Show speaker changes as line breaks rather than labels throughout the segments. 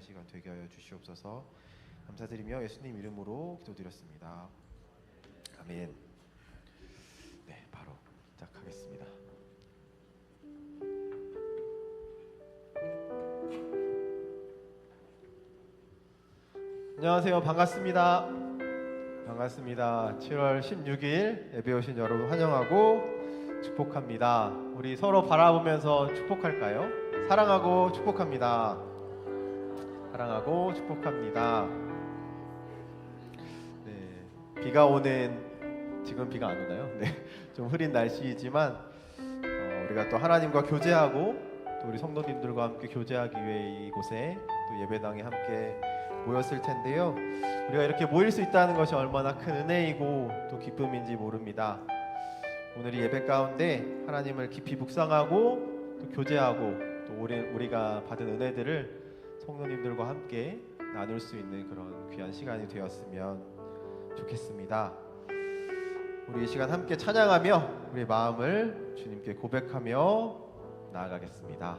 시간 되게 하여 주시옵소서. 감사드리며 예수님 이름으로 기도드렸습니다. 아멘. 네, 바로 시작하겠습니다. 안녕하세요. 반갑습니다. 반갑습니다. 7월 16일 예배 오신 여러분 환영하고 축복합니다. 우리 서로 바라보면서 축복할까요? 사랑하고 축복합니다. 사랑하고 축복합니다. 네, 비가 오는, 지금 비가 안 오나요? 네, 좀 흐린 날씨이지만 우리가 또 하나님과 교제하고 또 우리 성도님들과 함께 교제하기 위해 이곳에 또 예배당에 함께 모였을 텐데요. 우리가 이렇게 모일 수 있다는 것이 얼마나 큰 은혜이고 또 기쁨인지 모릅니다. 오늘 이 예배 가운데 하나님을 깊이 묵상하고 또 교제하고 또 우리가 받은 은혜들을 성도님들과 함께 나눌 수 있는 그런 귀한 시간이 되었으면 좋겠습니다. 우리 이 시간 함께 찬양하며 우리 마음을 주님께 고백하며 나아가겠습니다.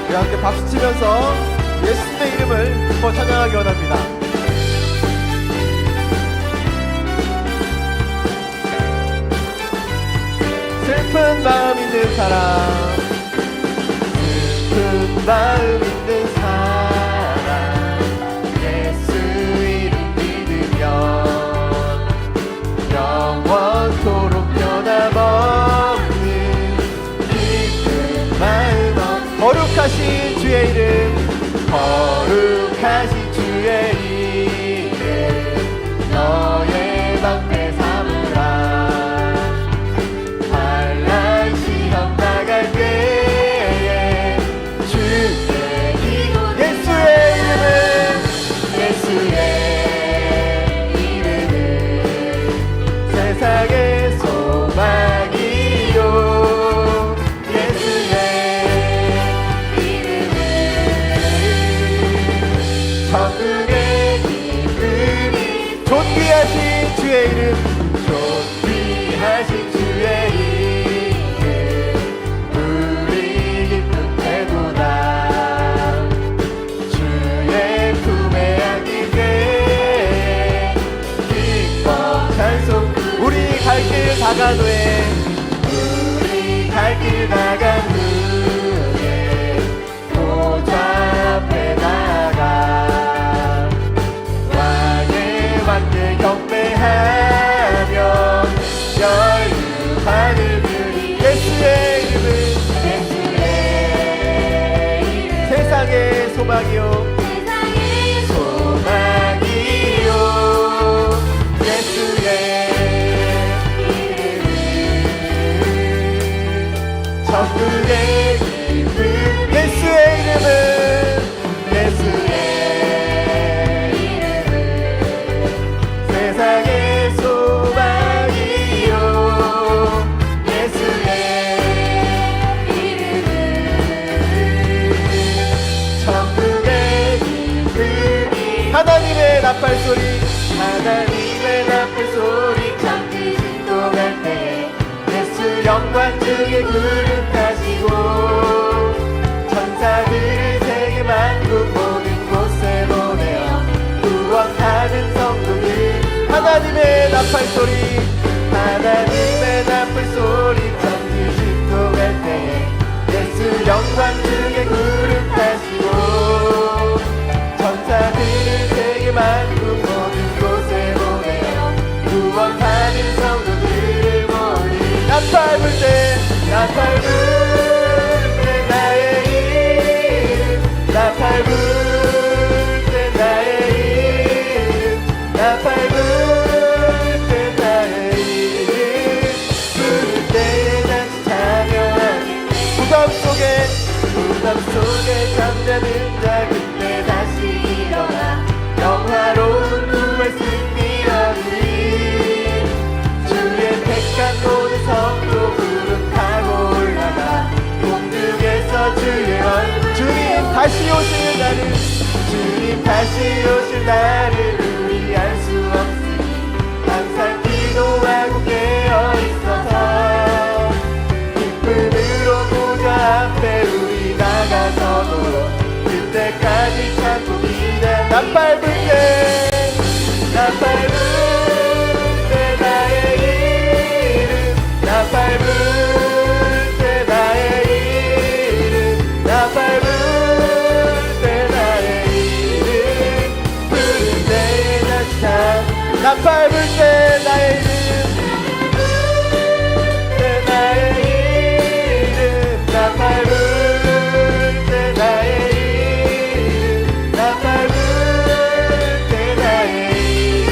우리 함께 박수치면서 예수님의 이름을 기뻐 찬양하기 원합니다. 슬픈 마음 있는 사람, 슬픈 마음 있는 사람, 예수 이름 믿으면 영원토록 변함없는 기쁜 마음, 거룩하신 주의 이름, 거룩하신 주의 이름, 너의 방패 삼으라. 환난 시험 나갈 때에 주의 이름, 예수의 이름은 세상의 소망이요. 천국의 기쁨이, 존귀하신 주의 이름, 존귀하신 주의 이름, 우리 기쁜 태도다. 주의 품에 안길 때 기뻐 찬송. 우리 갈 길 다간 후에, 우리 갈 길 다간 후에 보좌 앞에 나가 함께 경배하며 열유하는 그리 예수의 이름은, 예수의 이름, 세상의 소망이요, 세상의 소망이요. 예수의 이름은 천국의 기쁨, 예수의 이름은, 예수의 세상의 소망이요. 예수의 이름은 천국의 기쁨이, 하나님의 나팔소리, 하나님의 나팔소리, 천지 진동할 때 예수 영광 중에 그릇하시고 천사들을 세계 만국 모든 곳에 보내어 구원하는 성도들. 하나님의 나팔소리, 하나님의 나팔소리, 천지 진동할 때에 예수 영광 중에 그릇하시고 천사들을 세계 만국 모든 곳에 보내어 구원하는 성도들을 모으니. 나팔 불 때, 나팔 불 때 나의 이름, 나팔 불 때 나의 이름, 나팔 불 부담 속에 잠자는 자 그때 다시 일어나 영화로운 구원 승리 얻으리. 주의 택한 모든 성도 구름 타고 올라가 공중에서 주의 얼굴, 주님 다시 오실 날을, 주님 다시 오실 날을 우리 알 수 없으니 항상 기도하고 깨어있 나팔 불 때 나의 이름 나의 이름 나팔 불 때 나의 이름 나팔 불 때 나의 이름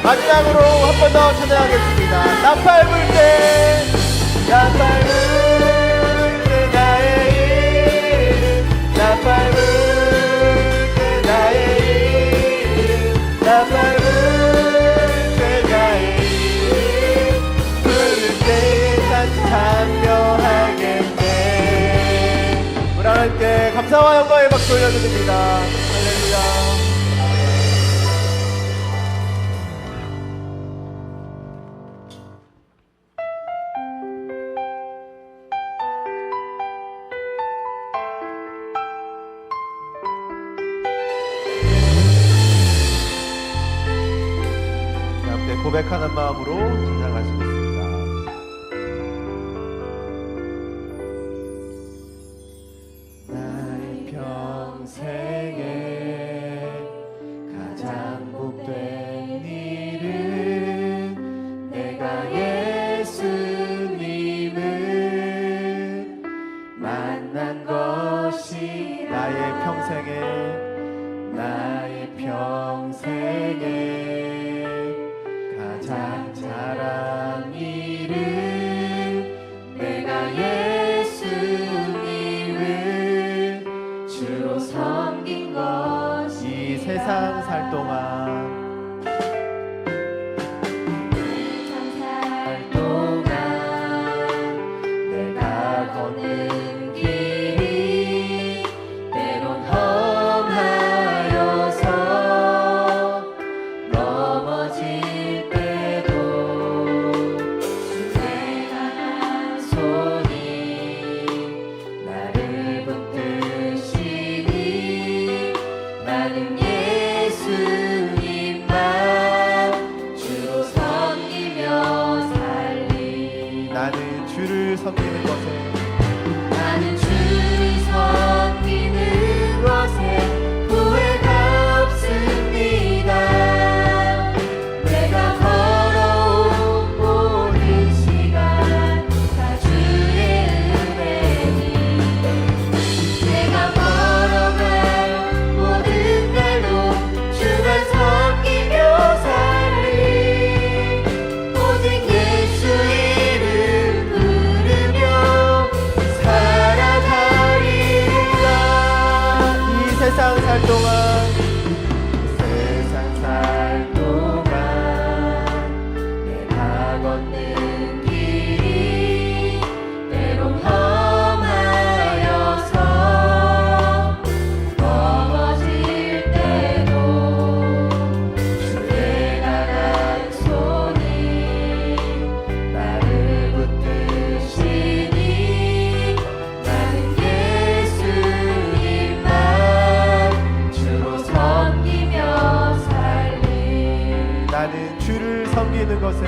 마지막으로 한 번 더 찬양하겠습니다. 나팔 불 때 나팔 불 때 나의 이름 나팔 불 때 나의 이름 나팔 불 때 나의 이름 부를 때 참여하겠네. 우리 하나님께 감사와 영광의 박수 올려드립니다. 할렐루야. 함께 고백하는 마음으로 찬양하시겠습니다. 나의 평생에 가장 복된 일은 내가 예수님을 만난 것이 나의 평생에 가장 잘한 일은 내가 예수님을 주로 섬긴 것이 이 세상 살 동안 내가 걷는 길이 때론 험하여서 넘어질 때도 주의 강한 손이 나를 붙드시니 나는 예수님만 주로 섬기며 살리. 나는 주를 섬기는 것에 후회가 없습니다. 내가 걸어온 모든 시간 다 주의 은혜니 내가 걸어갈 모든 날도 주만 섬기며 살리. 오직 예수 이름 부르며 살아가리라. 이 세상 살 동안 내가 걷는 길이 때론 험하여서 넘어질 때도 주의 강한 손이 나를 붙드시니 나는 예수님만 주로 섬기며 살리. 나는 주를 섬기는 것에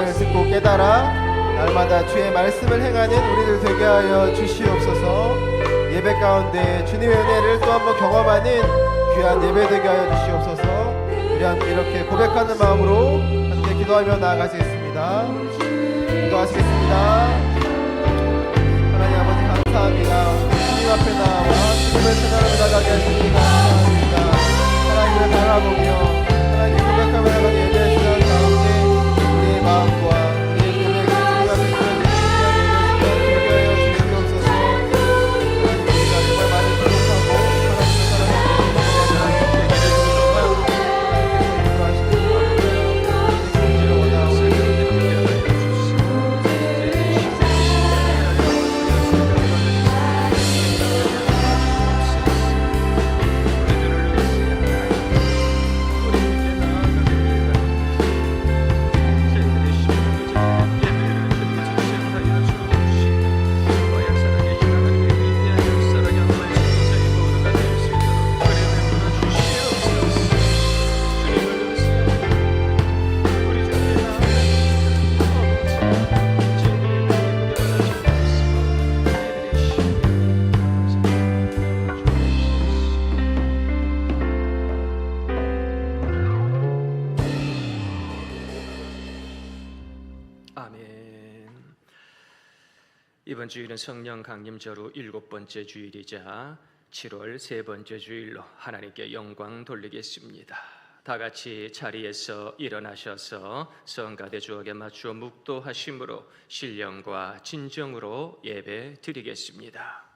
말씀을 듣고 깨달아 날마다 주의 말씀을 행하는 우리들 되게 하여 주시옵소서. 예배 가운데 주님의 은혜를 또 한번 경험하는 귀한 예배 되게 하여 주시옵소서. 우리 함께 이렇게 고백하는 마음으로 함께 기도하며 나아가시겠습니다. 기도하시겠습니다. 하나님 아버지 감사합니다. 주님 앞에 나와 주님을 찬양하며 나가게 하시니 감사합니다. 하나님을 바라보며 하나님 고백하며 나가는 예배 시간 가운데 우리의 마음과 우리의 고백이 주님 앞에 드려지는 귀한 예배 시간 되게 하여 주시옵소서. 하나님 우리가 정말 많이 부족하고 하나님을 사랑하는 하나님께 기도하시는 하나님께서 원하옵니다.
이번 주일은 성령 강림절후 7번째 주일이자 7월 3번째 주일로 하나님께 영광 돌리겠습니다. 다 같이 자리에서 일어나셔서 성가대 주옥에 맞추어 묵도하심으로 신령과 진정으로 예배 드리겠습니다.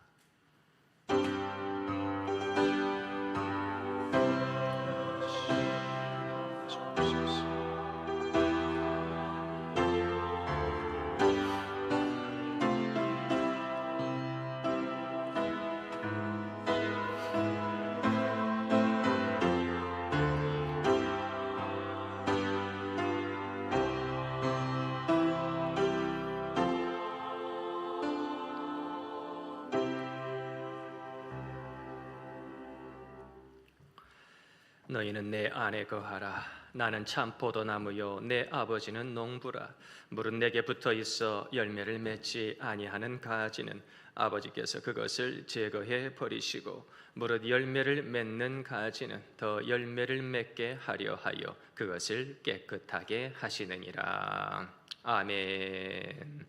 너희는 내 안에 거하라. 나는 참 포도나무요 내 아버지는 농부라. 물은 내게 붙어 있어 열매를 맺지 아니하는 가지는 아버지께서 그것을 제거해 버리시고 무릇 열매를 맺는 가지는 더 열매를 맺게 하려 하여 그것을 깨끗하게 하시느니라. 아멘.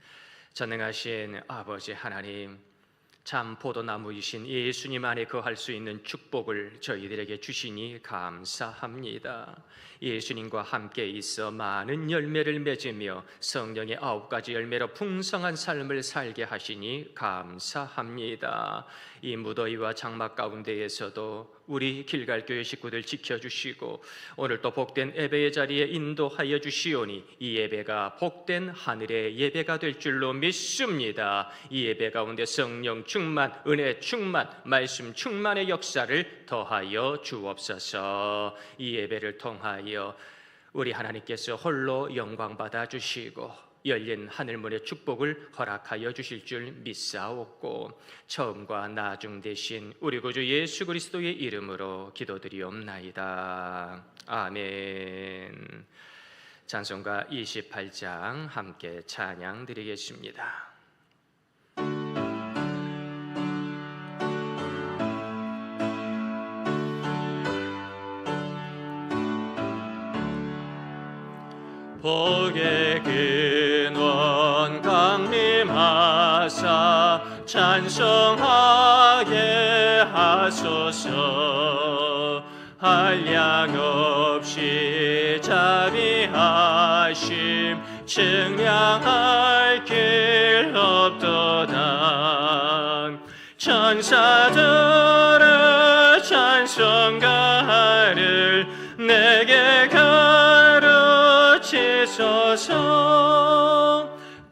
전능하신 아버지 하나님, 참 포도나무이신 예수님 안에 거할 수 있는 축복을 저희들에게 주시니 감사합니다. 예수님과 함께 있어 많은 열매를 맺으며 성령의 9가지 열매로 풍성한 삶을 살게 하시니 감사합니다. 이 무더위와 장막 가운데에서도 우리 길갈교회 식구들 지켜주시고 오늘 또 복된 예배의 자리에 인도하여 주시오니 이 예배가 복된 하늘의 예배가 될 줄로 믿습니다. 이 예배 가운데 성령 충만, 은혜 충만, 말씀 충만의 역사를 더하여 주옵소서. 이 예배를 통하여 우리 하나님께서 홀로 영광 받아 주시고 열린 하늘문의 축복을 허락하여 주실 줄 믿사옵고 처음과 나중 되신 우리 구주 예수 그리스도의 이름으로 기도드리옵나이다. 아멘. 찬송가 28장 함께 찬양 드리겠습니다. 복의 근원 강림하사 찬송하게 하소서. 한량없이 자비하심 측량할 길 없도다. 천사들의 찬송가를 내게 가르치소서.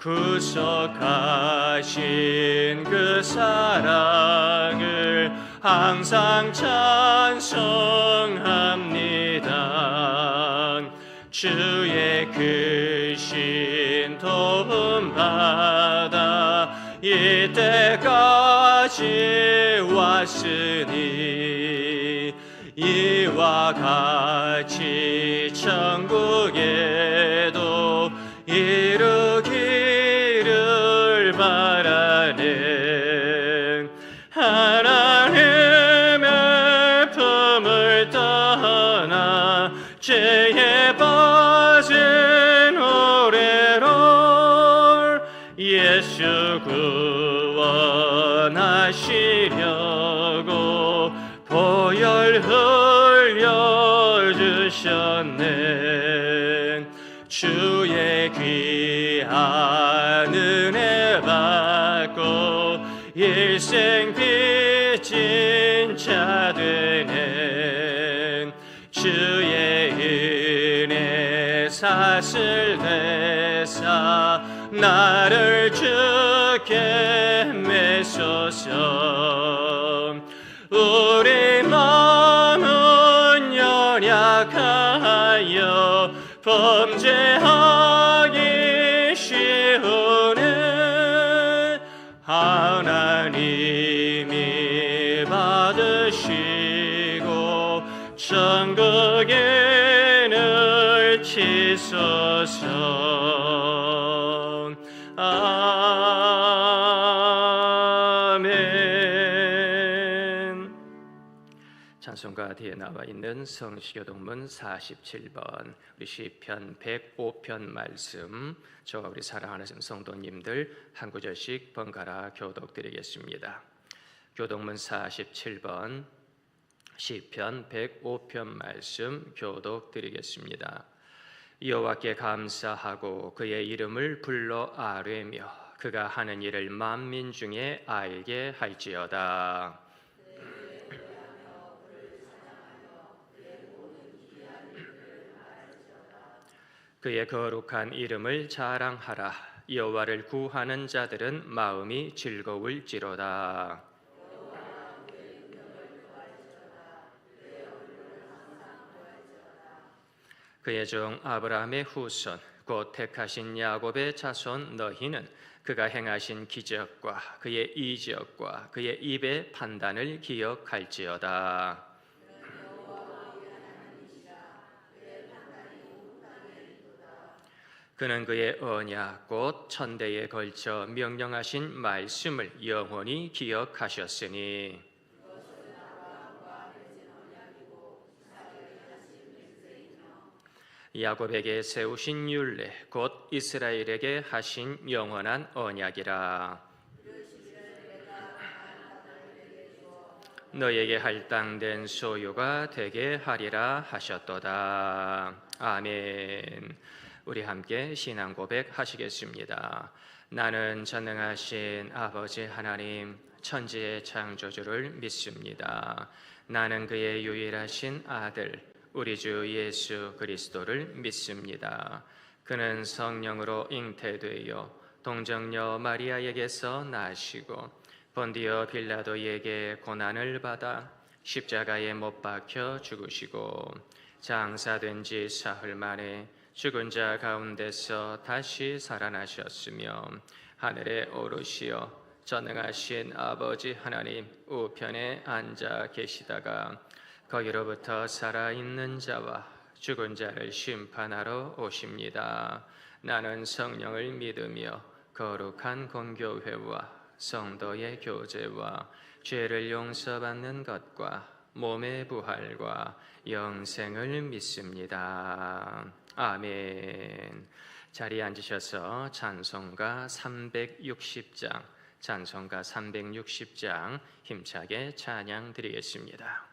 구속하신 그 사랑을 항상 찬송합니다. 주의 크신 도움 받아 이때까지 왔으니 이와 같이 천국에도 예수 구원하시려고 보혈 흘려주셨네. 주의 귀한 은혜 받고 일생 빚진 자 되네. 주의 은혜 사슬 내사 나를 주께 메소서. 우리 마음은 연약하여 범죄하기 쉬우네. 하나님이 받으시고 천국에 넣으시소서. 아멘. 찬송가 뒤에 나와 있는 성시교동문 47번, 우리 시편 105편 말씀, 저와 우리 사랑하는 성도님들 한 구절씩 번갈아 교독드리겠습니다. 교동문 47번, 시편 105편 말씀 교독드리겠습니다. 여호와께 감사하고 그의 이름을 불러 아뢰며 그가 하는 일을 만민 중에 알게 할지어다. 그의 거룩한 이름을 자랑하라. 여호와를 구하는 자들은 마음이 즐거울지로다. 그의 종 아브라함의 후손 곧 택하신 야곱의 자손 너희는 그가 행하신 기적과 그의 이적과 그의 입의 판단을 기억할지어다. 그는 그의 언약 곧 천대에 걸쳐 명령하신 말씀을 영원히 기억하셨으니 야곱에게 세우신 율례 곧 이스라엘에게 하신 영원한 언약이라. 너에게 할당된 소유가 되게 하리라 하셨도다. 아멘. 우리 함께 신앙 고백 하시겠습니다. 나는 전능하신 아버지 하나님 천지의 창조주를 믿습니다. 나는 그의 유일하신 아들 우리 주 예수 그리스도를 믿습니다. 그는 성령으로 잉태되어 동정녀 마리아에게서 나시고 본디오 빌라도에게 고난을 받아 십자가에 못 박혀 죽으시고 장사된 지 사흘 만에 죽은 자 가운데서 다시 살아나셨으며 하늘에 오르시어 전능하신 아버지 하나님 우편에 앉아 계시다가 거기로부터 살아있는 자와 죽은 자를 심판하러 오십니다. 나는 성령을 믿으며 거룩한 공교회와 성도의 교제와 죄를 용서받는 것과 몸의 부활과 영생을 믿습니다. 아멘. 자리에 앉으셔서 찬송가 360장, 찬송가 360장 힘차게 찬양 드리겠습니다.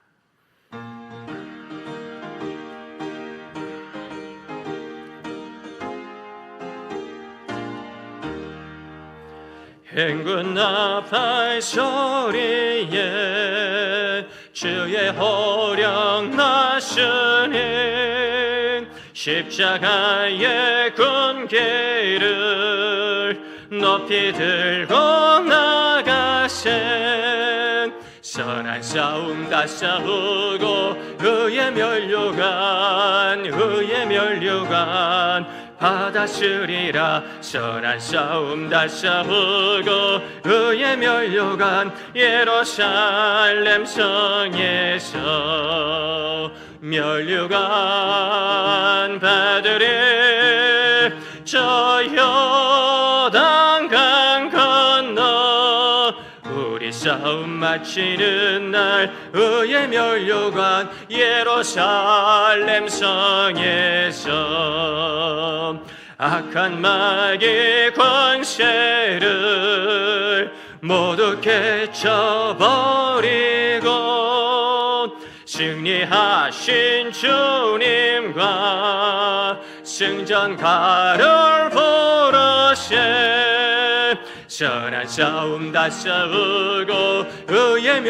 행군 나팔 소리에 주의 호령 나시니 십자가의 군기를 높이 들고 나가세. 선한 싸움 다 싸우고 의의 면류관 받아쓰리라. 선한 싸움 다 싸우고 의의 면류관 예루살렘 성에서 면류관 받으리. 저 요단강 건너 우리 싸움 마치는 날 의의 면류관 예루살렘 성에서 악한 마귀 권세를 모두 깨쳐버리고 승리하신 주님과 승전가를 부르세. 선한 싸움 다 싸우고 의의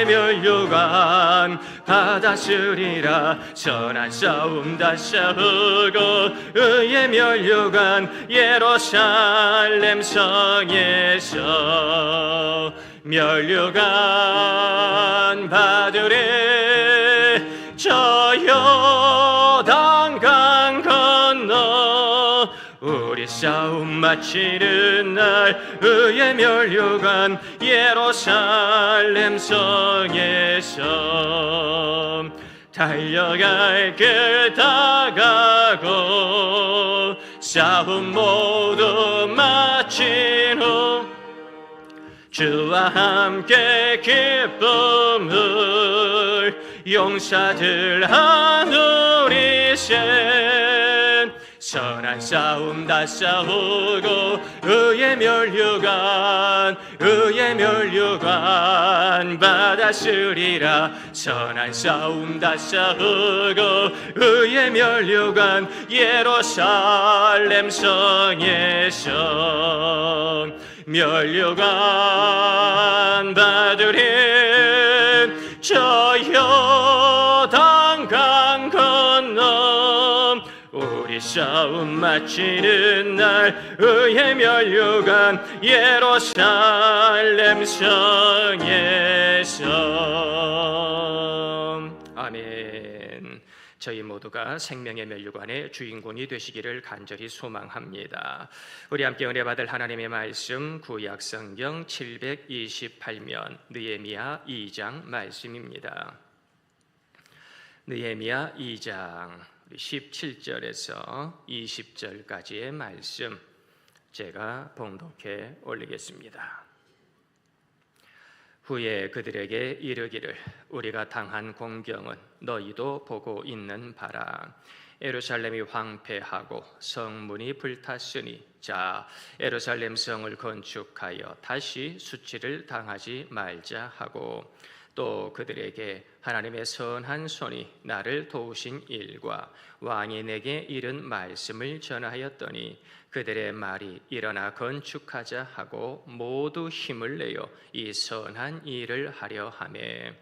면류관 받았으리라. 선한 싸움 다 싸우고 의의 면류관 예루살렘 성에서 면류관 받으리. 저 요단강 건너 우리 싸움 마치는 날 의의 면류관 예루살렘 성에서 달려갈 길 다 가고 싸움 모두 마친 후 주와 함께 기쁨을 용사들 하누리세. 선한 싸움 다 싸우고 의의 면류관 받았으리라. 선한 싸움 다 싸우고 의의 면류관 예루살렘 성에서 면류관 받으리. 저 요단강 건너 우리 싸움 마치는 날 의의 면류관 예루살렘 성에서. 아멘. 저희 모두가 생명의 면류관의 주인공이 되시기를 간절히 소망합니다. 우리 함께 은혜 받을 하나님의 말씀 구약 성경 728면 느헤미야 2장 말씀입니다. 느헤미야 2장 17절에서 20절까지의 말씀 제가 봉독해 올리겠습니다. 후에 그들에게 이르기를 우리가 당한 공경은 너희도 보고 있는 바라. 예루살렘이 황폐하고 성문이 불탔으니 자 예루살렘 성을 건축하여 다시 수치를 당하지 말자 하고, 또 그들에게 하나님의 선한 손이 나를 도우신 일과 왕이 내게 이른 말씀을 전하였더니 그들의 말이 일어나 건축하자 하고 모두 힘을 내어 이 선한 일을 하려 하매,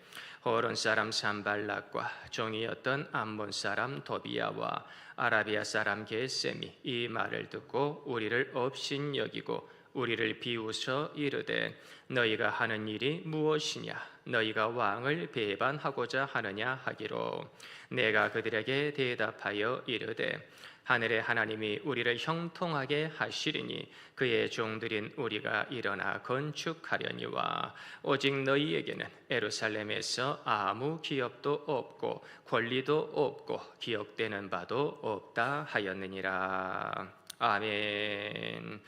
호론 사람 산발락과 종이었던 암몬 사람 도비야와 아라비아 사람 게셈이 이 말을 듣고 우리를 업신여기고 우리를 비웃어 이르되 너희가 하는 일이 무엇이냐, 너희가 왕을 배반하고자 하느냐 하기로, 내가 그들에게 대답하여 이르되 하늘의 하나님이 우리를 형통하게 하시리니 그의 종들인 우리가 일어나 건축하려니와 오직 너희에게는 예루살렘에서 아무 기업도 없고 권리도 없고 기억되는 바도 없다 하였느니라. 아멘.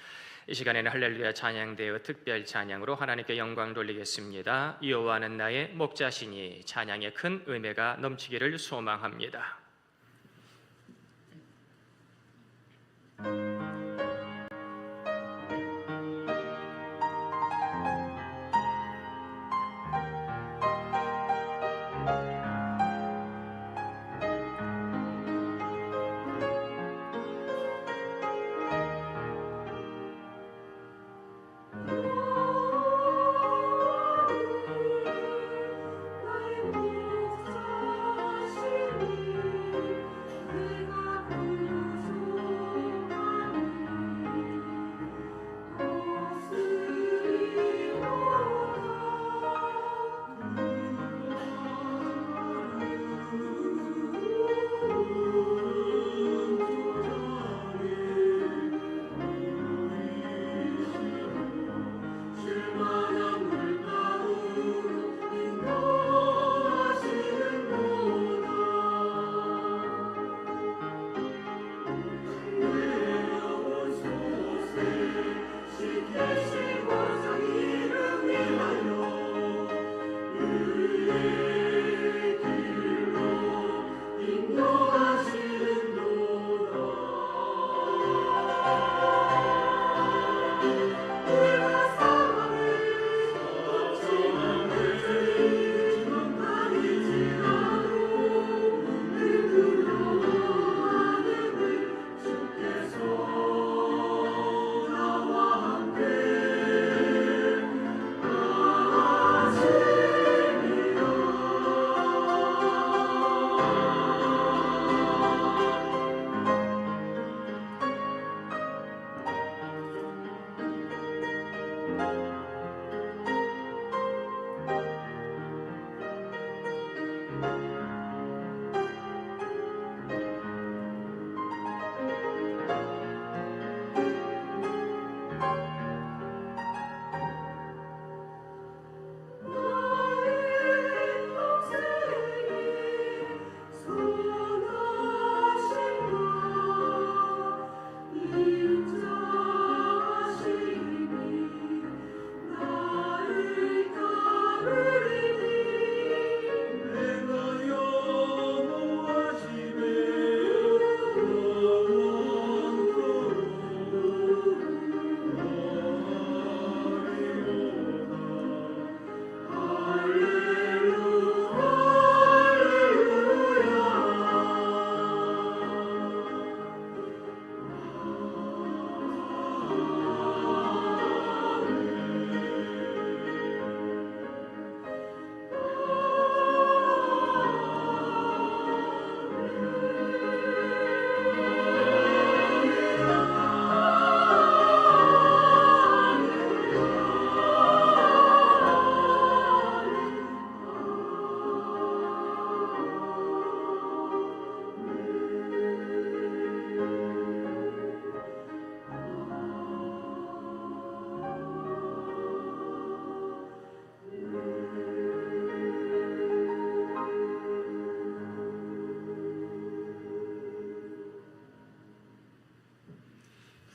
이 시간에는 할렐루야 찬양되어 특별 찬양으로 하나님께 영광 돌리겠습니다. 여호와는 나의 목자시니 찬양의 큰 은혜가 넘치기를 소망합니다.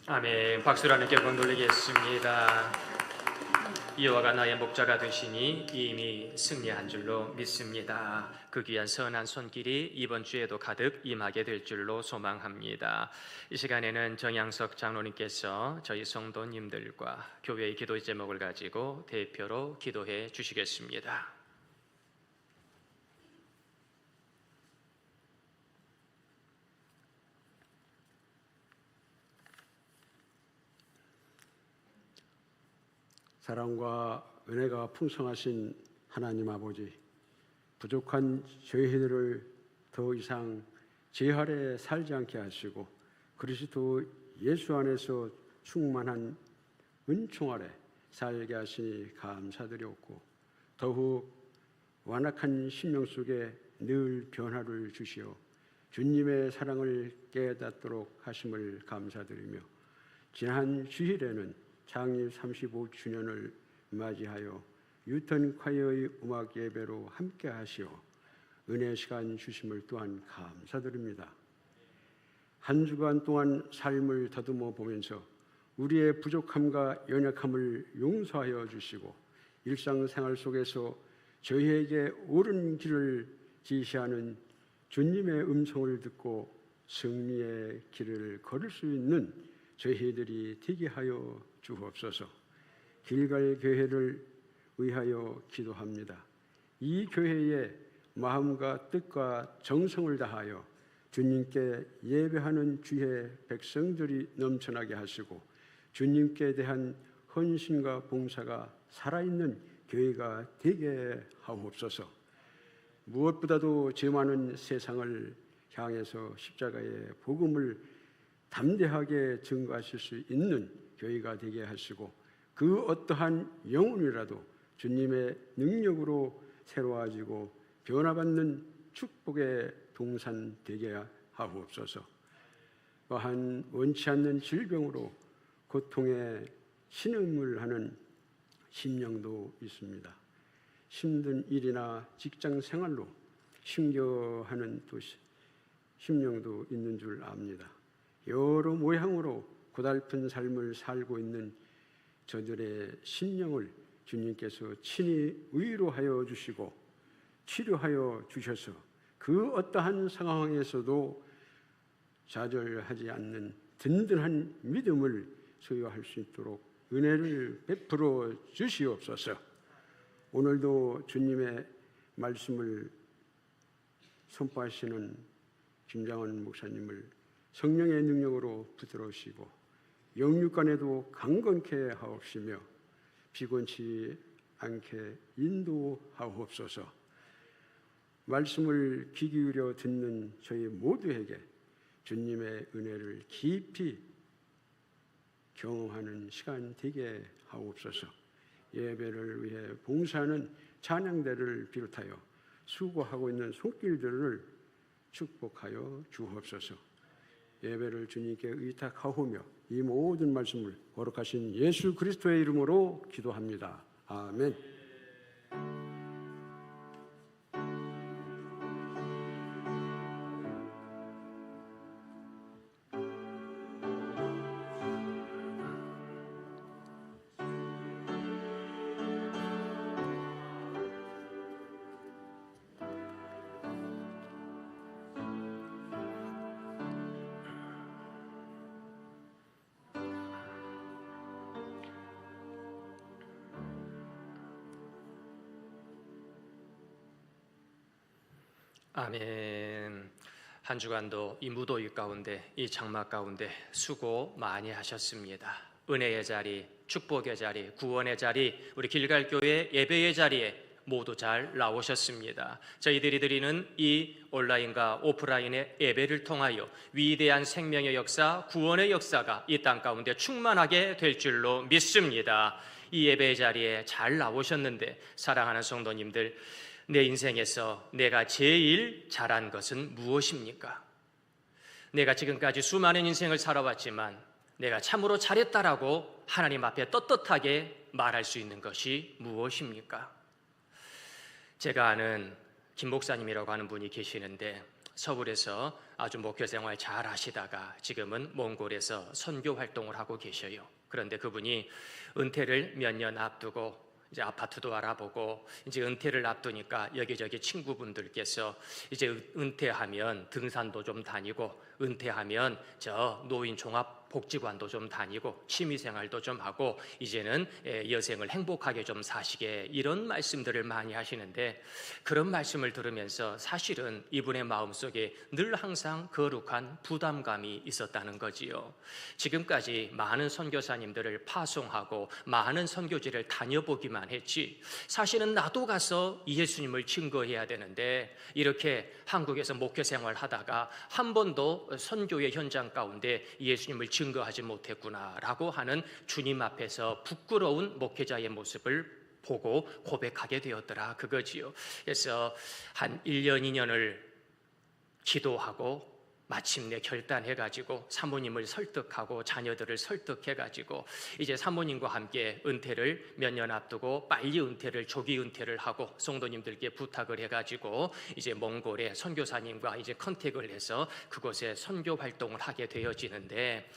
아멘. 박수로 하나님께 영광 돌리겠습니다. 여호와가 나의 목자가 되시니 이미 승리한 줄로 믿습니다. 그 귀한 선한 손길이 이번 주에도 가득 임하게 될 줄로 소망합니다. 이 시간에는 정양석 장로님께서 저희 성도님들과 교회의 기도 제목을 가지고 대표로 기도해 주시겠습니다.
사랑과 은혜가 풍성하신 하나님 아버지, 부족한 저희들을 더 이상 죄 아래 살지 않게 하시고 그리스도 예수 안에서 충만한 은총 아래 살게 하시니 감사드렸고, 더욱 완악한 심령 속에 늘 변화를 주시어 주님의 사랑을 깨닫도록 하심을 감사드리며, 지난 주일에는 창립 35주년을 맞이하여 유턴 콰이어의 음악 예배로 함께 하시어 은혜 시간 주심을 또한 감사드립니다. 한 주간 동안 삶을 더듬어 보면서 우리의 부족함과 연약함을 용서하여 주시고 일상생활 속에서 저희에게 옳은 길을 지시하는 주님의 음성을 듣고 승리의 길을 걸을 수 있는 저희들이 되게 하여 주옵소서. 길갈 교회를 위하여 기도합니다. 이 교회에 마음과 뜻과 정성을 다하여 주님께 예배하는 주의 백성들이 넘쳐나게 하시고 주님께 대한 헌신과 봉사가 살아있는 교회가 되게 하옵소서. 무엇보다도 죄 많은 세상을 향해서 십자가의 복음을 담대하게 증거하실 수 있는 교회가 되게 하시고 그 어떠한 영혼이라도 주님의 능력으로 새로워지고 변화받는 축복의 동산 되게 하옵소서. 또한 원치 않는 질병으로 고통에 신음을 하는 심령도 있습니다. 힘든 일이나 직장 생활로 힘겨워하는 또 심령도 있는 줄 압니다. 여러 모양으로 고달픈 삶을 살고 있는 저들의 심령을 주님께서 친히 위로하여 주시고 치료하여 주셔서 그 어떠한 상황에서도 좌절하지 않는 든든한 믿음을 소유할 수 있도록 은혜를 베풀어 주시옵소서. 오늘도 주님의 말씀을 선포하시는 김장원 목사님을 성령의 능력으로 붙들으시고 영육간에도 강건케 하옵시며 피곤치 않게 인도하옵소서. 말씀을 귀 기울여 듣는 저희 모두에게 주님의 은혜를 깊이 경험하는 시간 되게 하옵소서. 예배를 위해 봉사하는 찬양대를 비롯하여 수고하고 있는 손길들을 축복하여 주옵소서. 예배를 주님께 의탁하오며 이 모든 말씀을 거룩하신 예수 그리스도의 이름으로 기도합니다. 아멘.
아멘. 한 주간도 이 무더위 가운데, 이 장마 가운데 수고 많이 하셨습니다. 은혜의 자리, 축복의 자리, 구원의 자리, 우리 길갈교회 예배의 자리에 모두 잘 나오셨습니다. 저희들이 드리는 이 온라인과 오프라인의 예배를 통하여 위대한 생명의 역사, 구원의 역사가 이 땅 가운데 충만하게 될 줄로 믿습니다. 이 예배의 자리에 잘 나오셨는데, 사랑하는 성도님들, 내 인생에서 내가 제일 잘한 것은 무엇입니까? 내가 지금까지 수많은 인생을 살아왔지만 내가 참으로 잘했다라고 하나님 앞에 떳떳하게 말할 수 있는 것이 무엇입니까? 제가 아는 김 목사님이라고 하는 분이 계시는데 서울에서 아주 목회 생활 잘 하시다가 지금은 몽골에서 선교 활동을 하고 계셔요. 그런데 그분이 은퇴를 몇 년 앞두고 이제 아파트도 알아보고 이제 은퇴를 앞두니까 여기저기 친구분들께서 이제 은퇴하면 등산도 좀 다니고 은퇴하면 저 노인 종합 복지관도 좀 다니고 취미생활도 좀 하고 이제는 여생을 행복하게 좀 사시게, 이런 말씀들을 많이 하시는데, 그런 말씀을 들으면서 사실은 이분의 마음속에 늘 항상 거룩한 부담감이 있었다는 거지요. 지금까지 많은 선교사님들을 파송하고 많은 선교지를 다녀보기만 했지, 사실은 나도 가서 예수님을 증거해야 되는데 이렇게 한국에서 목회 생활하다가 한 번도 선교의 현장 가운데 예수님을 증거하지 못했구나라고 하는 주님 앞에서 부끄러운 목회자의 모습을 보고 고백하게 되었더라 그거지요. 그래서 한 1년 2년을 기도하고 마침내 결단해가지고 사모님을 설득하고 자녀들을 설득해가지고 이제 사모님과 함께 은퇴를 몇 년 앞두고 빨리 은퇴를, 조기 은퇴를 하고 성도님들께 부탁을 해가지고 이제 몽골의 선교사님과 이제 컨택을 해서 그곳에 선교 활동을 하게 되어지는데,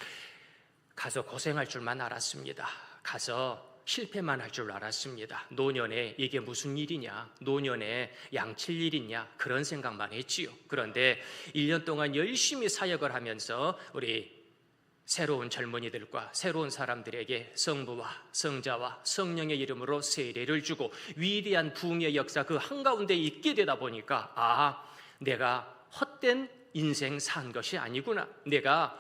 가서 고생할 줄만 알았습니다. 가서 실패만 할 줄 알았습니다. 노년에 이게 무슨 일이냐, 노년에 양칠 일이냐, 그런 생각만 했지요. 그런데 1년 동안 열심히 사역을 하면서 우리 새로운 젊은이들과 새로운 사람들에게 성부와 성자와 성령의 이름으로 세례를 주고 위대한 부흥의 역사 그 한가운데 있게 되다 보니까 내가 헛된 인생 산 것이 아니구나, 내가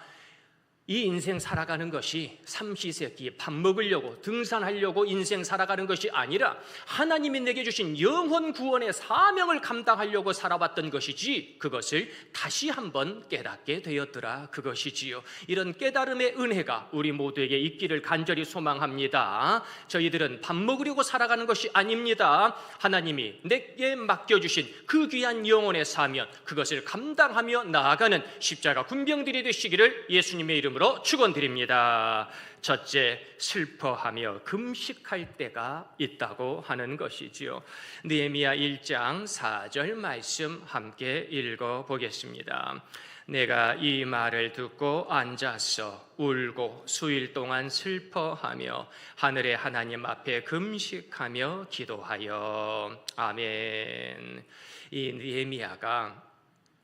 이 인생 살아가는 것이 삼시세끼 밥 먹으려고 등산하려고 인생 살아가는 것이 아니라 하나님이 내게 주신 영혼 구원의 사명을 감당하려고 살아왔던 것이지, 그것을 다시 한번 깨닫게 되었더라 그것이지요. 이런 깨달음의 은혜가 우리 모두에게 있기를 간절히 소망합니다. 저희들은 밥 먹으려고 살아가는 것이 아닙니다. 하나님이 내게 맡겨주신 그 귀한 영혼의 사명, 그것을 감당하며 나아가는 십자가 군병들이 되시기를 예수님의 이름으로 축원드립니다. 첫째, 슬퍼하며 금식할 때가 있다고 하는 것이지요. 느헤미야 1장 4절 말씀 함께 읽어보겠습니다. 내가 이 말을 듣고 앉아서 울고 수일 동안 슬퍼하며 하늘의 하나님 앞에 금식하며 기도하여. 아멘. 이 느헤미야가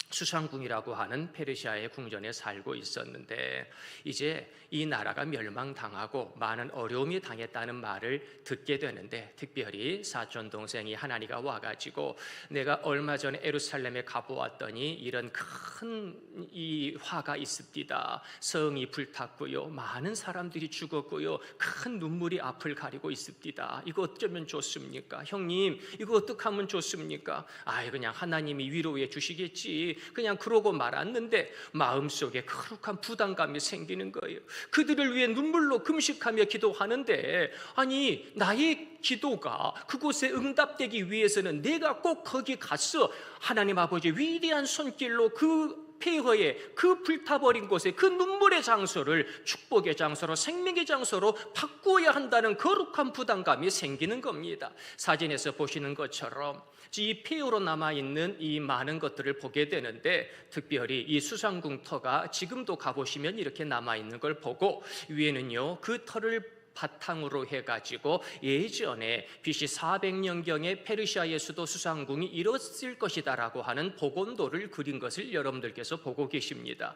수상궁이라고 하는 페르시아의 궁전에 살고 있었는데 이제 이 나라가 멸망당하고 많은 어려움이 당했다는 말을 듣게 되는데, 특별히 사촌 동생이 하나니가 와가지고 내가 얼마 전에 예루살렘에 가보았더니 이런 큰 이 화가 있습니다. 성이 불탔고요, 많은 사람들이 죽었고요, 큰 눈물이 앞을 가리고 있습니다. 이거 어쩌면 좋습니까? 형님, 이거 어떻게 하면 좋습니까? 그냥 하나님이 위로해 주시겠지, 그냥 그러고 말았는데 마음속에 거룩한 부담감이 생기는 거예요. 그들을 위해 눈물로 금식하며 기도하는데, 아니 나의 기도가 그곳에 응답되기 위해서는 내가 꼭 거기 가서 하나님 아버지의 위대한 손길로 그 폐허에, 그 불타버린 곳에 그 눈물의 장소를 축복의 장소로, 생명의 장소로 바꾸어야 한다는 거룩한 부담감이 생기는 겁니다. 사진에서 보시는 것처럼 이 폐허로 남아있는 이 많은 것들을 보게 되는데, 특별히 이 수상궁 터가 지금도 가보시면 이렇게 남아있는 걸 보고, 위에는요 그 터를 바탕으로 해가지고 예전에 BC 400년경에 페르시아의 수도 수상궁이 이뤘을 것이다라고 하는 복원도를 그린 것을 여러분들께서 보고 계십니다.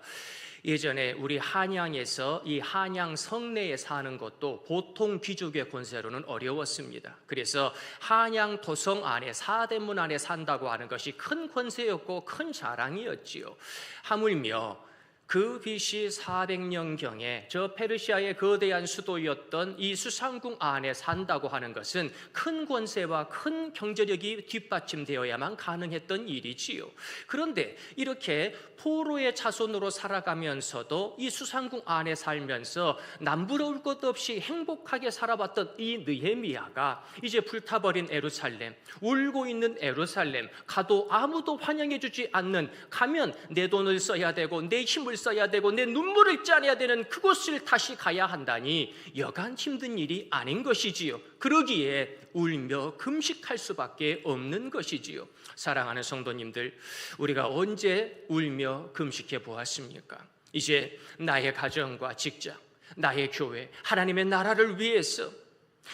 예전에 우리 한양에서 이 한양 성내에 사는 것도 보통 귀족의 권세로는 어려웠습니다. 그래서 한양 도성 안에, 사대문 안에 산다고 하는 것이 큰 권세였고 큰 자랑이었지요. 하물며 그 BC 400년경에 저 페르시아의 거대한 수도였던 이 수상궁 안에 산다고 하는 것은 큰 권세와 큰 경제력이 뒷받침되어야만 가능했던 일이지요. 그런데 이렇게 포로의 자손으로 살아가면서도 이 수상궁 안에 살면서 남부러울 것 없이 행복하게 살아왔던 이 느헤미야가 이제 불타버린 예루살렘, 울고 있는 예루살렘, 가도 아무도 환영해주지 않는, 가면 내 돈을 써야 되고 내 힘을 써야 되고 내 눈물을 짜내야 되는 그곳을 다시 가야 한다니 여간 힘든 일이 아닌 것이지요. 그러기에 울며 금식할 수밖에 없는 것이지요. 사랑하는 성도님들, 우리가 언제 울며 금식해 보았습니까? 이제 나의 가정과 직장, 나의 교회, 하나님의 나라를 위해서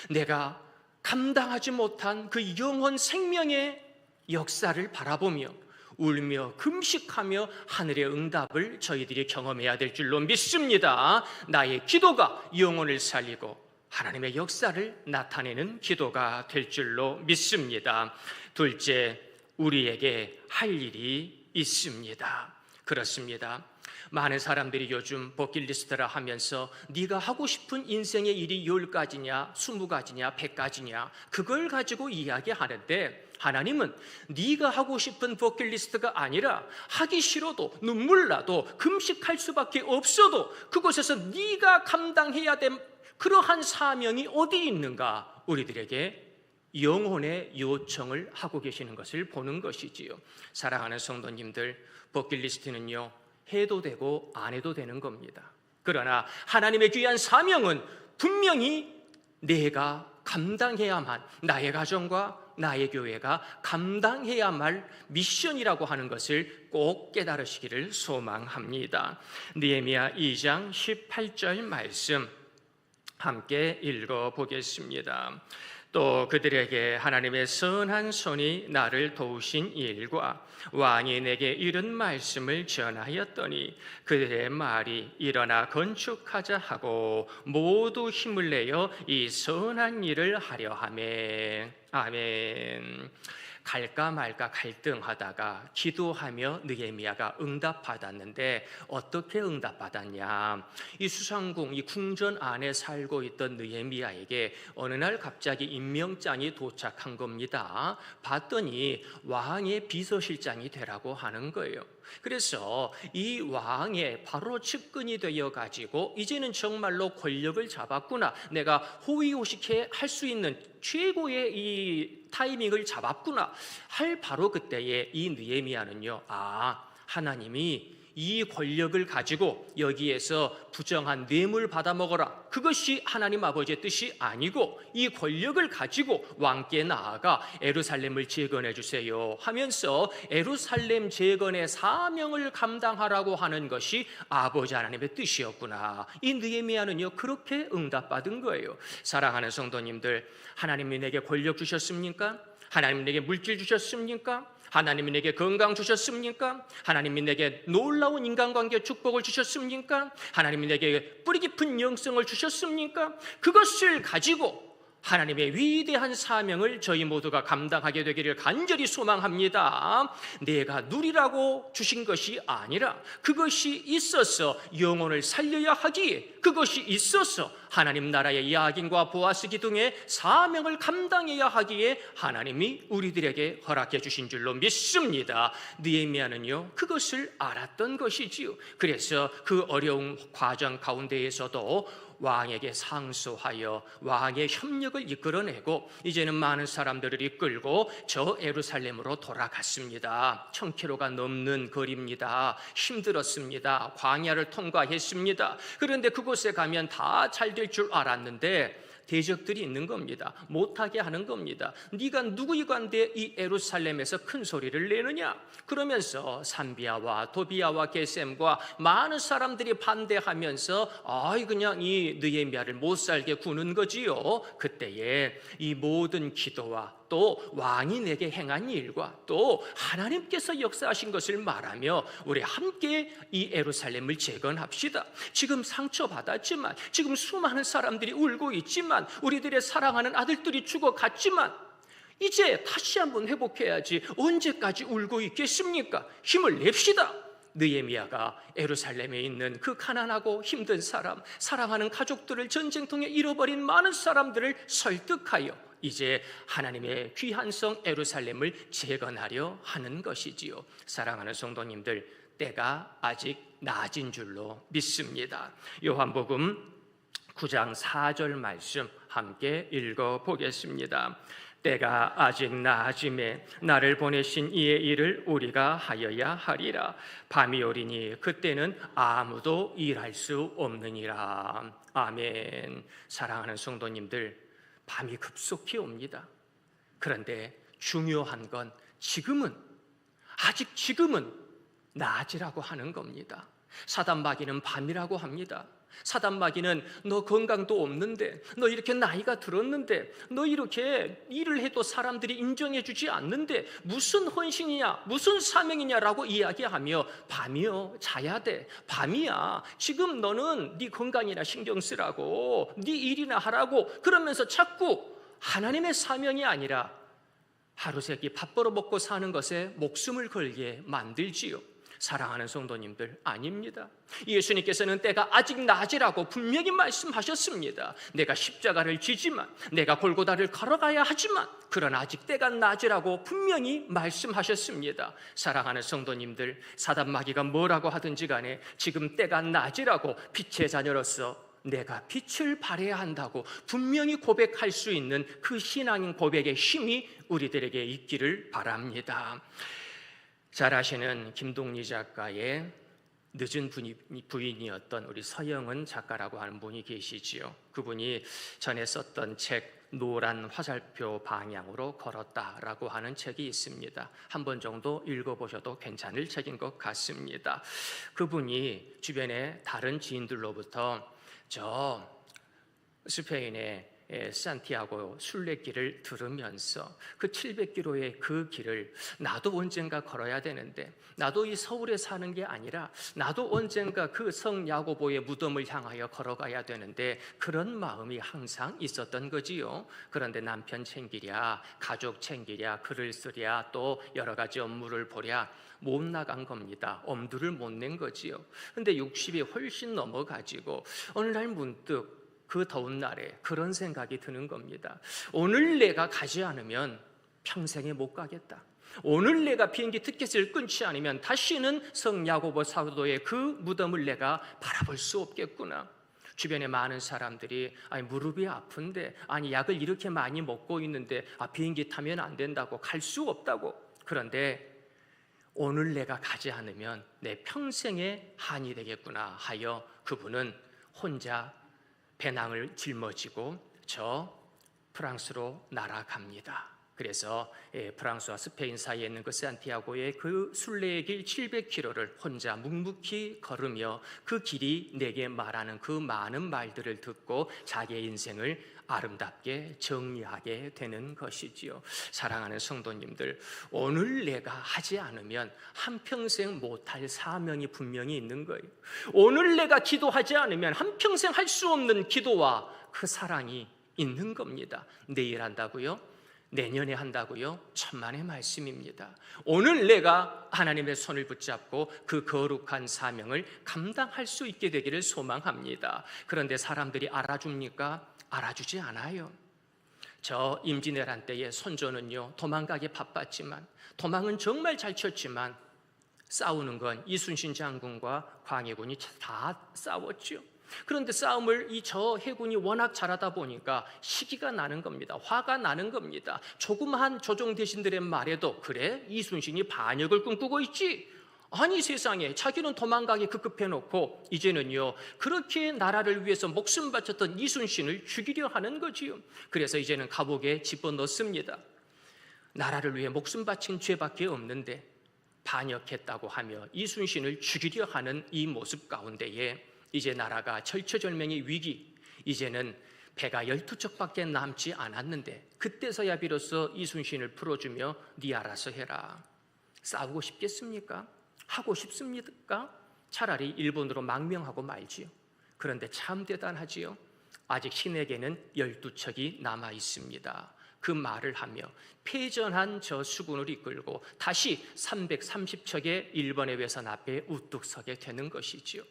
내가 감당하지 못한 그 영원 생명의 역사를 바라보며 울며 금식하며 하늘의 응답을 저희들이 경험해야 될 줄로 믿습니다. 나의 기도가 영혼을 살리고 하나님의 역사를 나타내는 기도가 될 줄로 믿습니다. 둘째, 우리에게 할 일이 있습니다. 그렇습니다. 많은 사람들이 요즘 버킷리스트라 하면서 네가 하고 싶은 인생의 일이 10가지냐 20가지냐 100가지냐 그걸 가지고 이야기하는데, 하나님은 네가 하고 싶은 버킷리스트가 아니라 하기 싫어도 눈물 나도 금식할 수밖에 없어도 그곳에서 네가 감당해야 될 그러한 사명이 어디 있는가 우리들에게 영혼의 요청을 하고 계시는 것을 보는 것이지요. 사랑하는 성도님들, 버킷리스트는요 해도 되고 안 해도 되는 겁니다. 그러나 하나님의 귀한 사명은 분명히 내가 감당해야만, 나의 가정과 나의 교회가 감당해야만 할 미션이라고 하는 것을 꼭 깨달으시기를 소망합니다. 느헤미야 2장 18절 말씀 함께 읽어보겠습니다. 또 그들에게 하나님의 선한 손이 나를 도우신 일과 왕이 내게 이른 말씀을 전하였더니 그들의 말이 일어나 건축하자 하고 모두 힘을 내어 이 선한 일을 하려 하매. 아멘. 갈까 말까 갈등하다가 기도하며 느헤미야가 응답받았는데 어떻게 응답받았냐? 이 수상궁, 이 궁전 안에 살고 있던 느헤미야에게 어느 날 갑자기 임명장이 도착한 겁니다. 봤더니 왕의 비서실장이 되라고 하는 거예요. 그래서 이 왕의 바로 측근이 되어 가지고 이제는 정말로 권력을 잡았구나, 내가 호의호식해 할 수 있는 최고의 이 타이밍을 잡았구나 할 바로 그때에 이 느헤미야는요, 하나님이 이 권력을 가지고 여기에서 부정한 뇌물 받아 먹어라, 그것이 하나님 아버지의 뜻이 아니고 이 권력을 가지고 왕께 나아가 예루살렘을 재건해 주세요 하면서 예루살렘 재건의 사명을 감당하라고 하는 것이 아버지 하나님의 뜻이었구나. 이 느헤미야는요 그렇게 응답받은 거예요. 사랑하는 성도님들, 하나님이 내게 권력 주셨습니까? 하나님이 내게 물질 주셨습니까? 하나님이 내게 건강 주셨습니까? 하나님이 내게 놀라운 인간관계 축복을 주셨습니까? 하나님이 내게 뿌리 깊은 영성을 주셨습니까? 그것을 가지고 하나님의 위대한 사명을 저희 모두가 감당하게 되기를 간절히 소망합니다. 내가 누리라고 주신 것이 아니라 그것이 있어서 영혼을 살려야 하기에, 그것이 있어서 하나님 나라의 야긴과 보아스 기둥의 사명을 감당해야 하기에 하나님이 우리들에게 허락해 주신 줄로 믿습니다. 느헤미야는요 그것을 알았던 것이지요. 그래서 그 어려운 과정 가운데에서도 왕에게 상소하여 왕의 협력을 이끌어내고 이제는 많은 사람들을 이끌고 저 예루살렘으로 돌아갔습니다. 1000km가 넘는 거리입니다. 힘들었습니다. 광야를 통과했습니다. 그런데 그곳에 가면 다 잘 될 줄 알았는데 대적들이 있는 겁니다. 못하게 하는 겁니다. 네가 누구이간데 이 예루살렘에서 큰 소리를 내느냐? 그러면서 산비아와 도비아와 게셈과 많은 사람들이 반대하면서 그냥 이 느헤미야를 못 살게 구는 거지요. 그때에 이 모든 기도와 또 왕이 내게 행한 일과 또 하나님께서 역사하신 것을 말하며 우리 함께 이 예루살렘을 재건합시다. 지금 상처받았지만, 지금 수많은 사람들이 울고 있지만, 우리들의 사랑하는 아들들이 죽어갔지만 이제 다시 한번 회복해야지 언제까지 울고 있겠습니까? 힘을 냅시다. 느헤미야가 예루살렘에 있는 그 가난하고 힘든 사람, 사랑하는 가족들을 전쟁통에 잃어버린 많은 사람들을 설득하여 이제 하나님의 귀한 성 예루살렘을 재건하려 하는 것이지요. 사랑하는 성도님들, 때가 아직 낮은 줄로 믿습니다. 요한복음 9장 4절 말씀 함께 읽어보겠습니다. 때가 아직 나아짐에 나를 보내신 이의 일을 우리가 하여야 하리라. 밤이 오리니 그때는 아무도 일할 수 없느니라. 아멘. 사랑하는 성도님들, 밤이 급속히 옵니다. 그런데 중요한 건 아직 지금은 낮이라고 하는 겁니다. 사단 마귀는 밤이라고 합니다. 사단 마귀는 너 건강도 없는데, 너 이렇게 나이가 들었는데, 너 이렇게 일을 해도 사람들이 인정해 주지 않는데 무슨 헌신이냐, 무슨 사명이냐라고 이야기하며 밤이요, 자야 돼, 밤이야, 지금 너는 네 건강이나 신경 쓰라고, 네 일이나 하라고 그러면서 자꾸 하나님의 사명이 아니라 하루세끼 밥 벌어 먹고 사는 것에 목숨을 걸게 만들지요. 사랑하는 성도님들, 아닙니다. 예수님께서는 때가 아직 낮이라고 분명히 말씀하셨습니다. 내가 십자가를 지지만, 내가 골고다를 걸어가야 하지만, 그러나 아직 때가 낮이라고 분명히 말씀하셨습니다. 사랑하는 성도님들, 사단 마귀가 뭐라고 하든지 간에 지금 때가 낮이라고 빛의 자녀로서 내가 빛을 발해야 한다고 분명히 고백할 수 있는 그 신앙인 고백의 힘이 우리들에게 있기를 바랍니다. 잘 아시는 김동리 작가의 늦은 부인이었던 우리 서영은 작가라고 하는 분이 계시지요. 그분이 전에 썼던 책 노란 화살표 방향으로 걸었다라고 하는 책이 있습니다. 한 번 정도 읽어보셔도 괜찮을 책인 것 같습니다. 그분이 주변에 다른 지인들로부터 저 스페인의 산티아고 순례길을 들으면서 그 700km의 그 길을 나도 언젠가 걸어야 되는데, 나도 이 서울에 사는 게 아니라 나도 언젠가 그 성 야고보의 무덤을 향하여 걸어가야 되는데, 그런 마음이 항상 있었던 거지요. 그런데 남편 챙기랴, 가족 챙기랴, 글을 쓰랴, 또 여러 가지 업무를 보랴 못 나간 겁니다. 엄두를 못 낸 거지요. 근데 60이 훨씬 넘어가지고 어느 날 문득 그 더운 날에 그런 생각이 드는 겁니다. 오늘 내가 가지 않으면 평생에 못 가겠다. 오늘 내가 비행기 티켓을 끊지 않으면 다시는 성 야고보 사도의 그 무덤을 내가 바라볼 수 없겠구나. 주변에 많은 사람들이 무릎이 아픈데, 약을 이렇게 많이 먹고 있는데 비행기 타면 안 된다고, 갈 수 없다고. 그런데 오늘 내가 가지 않으면 내 평생의 한이 되겠구나 하여 그분은 혼자 배낭을 짊어지고 저 프랑스로 날아갑니다. 그래서 프랑스와 스페인 사이에 있는 그 산티아고의 그 순례의 길 700km를 혼자 묵묵히 걸으며 그 길이 내게 말하는 그 많은 말들을 듣고 자기의 인생을 아름답게 정리하게 되는 것이지요. 사랑하는 성도님들, 오늘 내가 하지 않으면 한평생 못할 사명이 분명히 있는 거예요. 오늘 내가 기도하지 않으면 한평생 할 수 없는 기도와 그 사랑이 있는 겁니다. 내일 한다고요? 내년에 한다고요? 천만의 말씀입니다. 오늘 내가 하나님의 손을 붙잡고 그 거룩한 사명을 감당할 수 있게 되기를 소망합니다. 그런데 사람들이 알아줍니까? 알아주지 않아요. 저 임진왜란 때의 손조는요, 도망가기 바빴지만, 도망은 정말 잘 쳤지만 싸우는 건 이순신 장군과 광해군이 다 싸웠죠. 그런데 싸움을 저 해군이 워낙 잘하다 보니까 시기가 나는 겁니다. 화가 나는 겁니다. 조그마한 조정 대신들의 말에도 그래? 이순신이 반역을 꿈꾸고 있지? 아니 세상에, 자기는 도망가기 급급해놓고 이제는요 그렇게 나라를 위해서 목숨 바쳤던 이순신을 죽이려 하는 거지요. 그래서 이제는 감옥에 집어넣습니다. 나라를 위해 목숨 바친 죄밖에 없는데 반역했다고 하며 이순신을 죽이려 하는 이 모습 가운데에 이제 나라가 절처절명의 위기, 이제는 배가 12척밖에 남지 않았는데 그때서야 비로소 이순신을 풀어주며 네 알아서 해라. 싸우고 싶겠습니까? 하고 싶습니까? 차라리 일본으로 망명하고 말지요. 그런데 참 대단하지요. 아직 신에게는 12척이 남아 있습니다. 그 말을 하며 패전한 저 수군을 이끌고 다시 330척의 일본의 외선 앞에 우뚝 서게 되는 것이지요.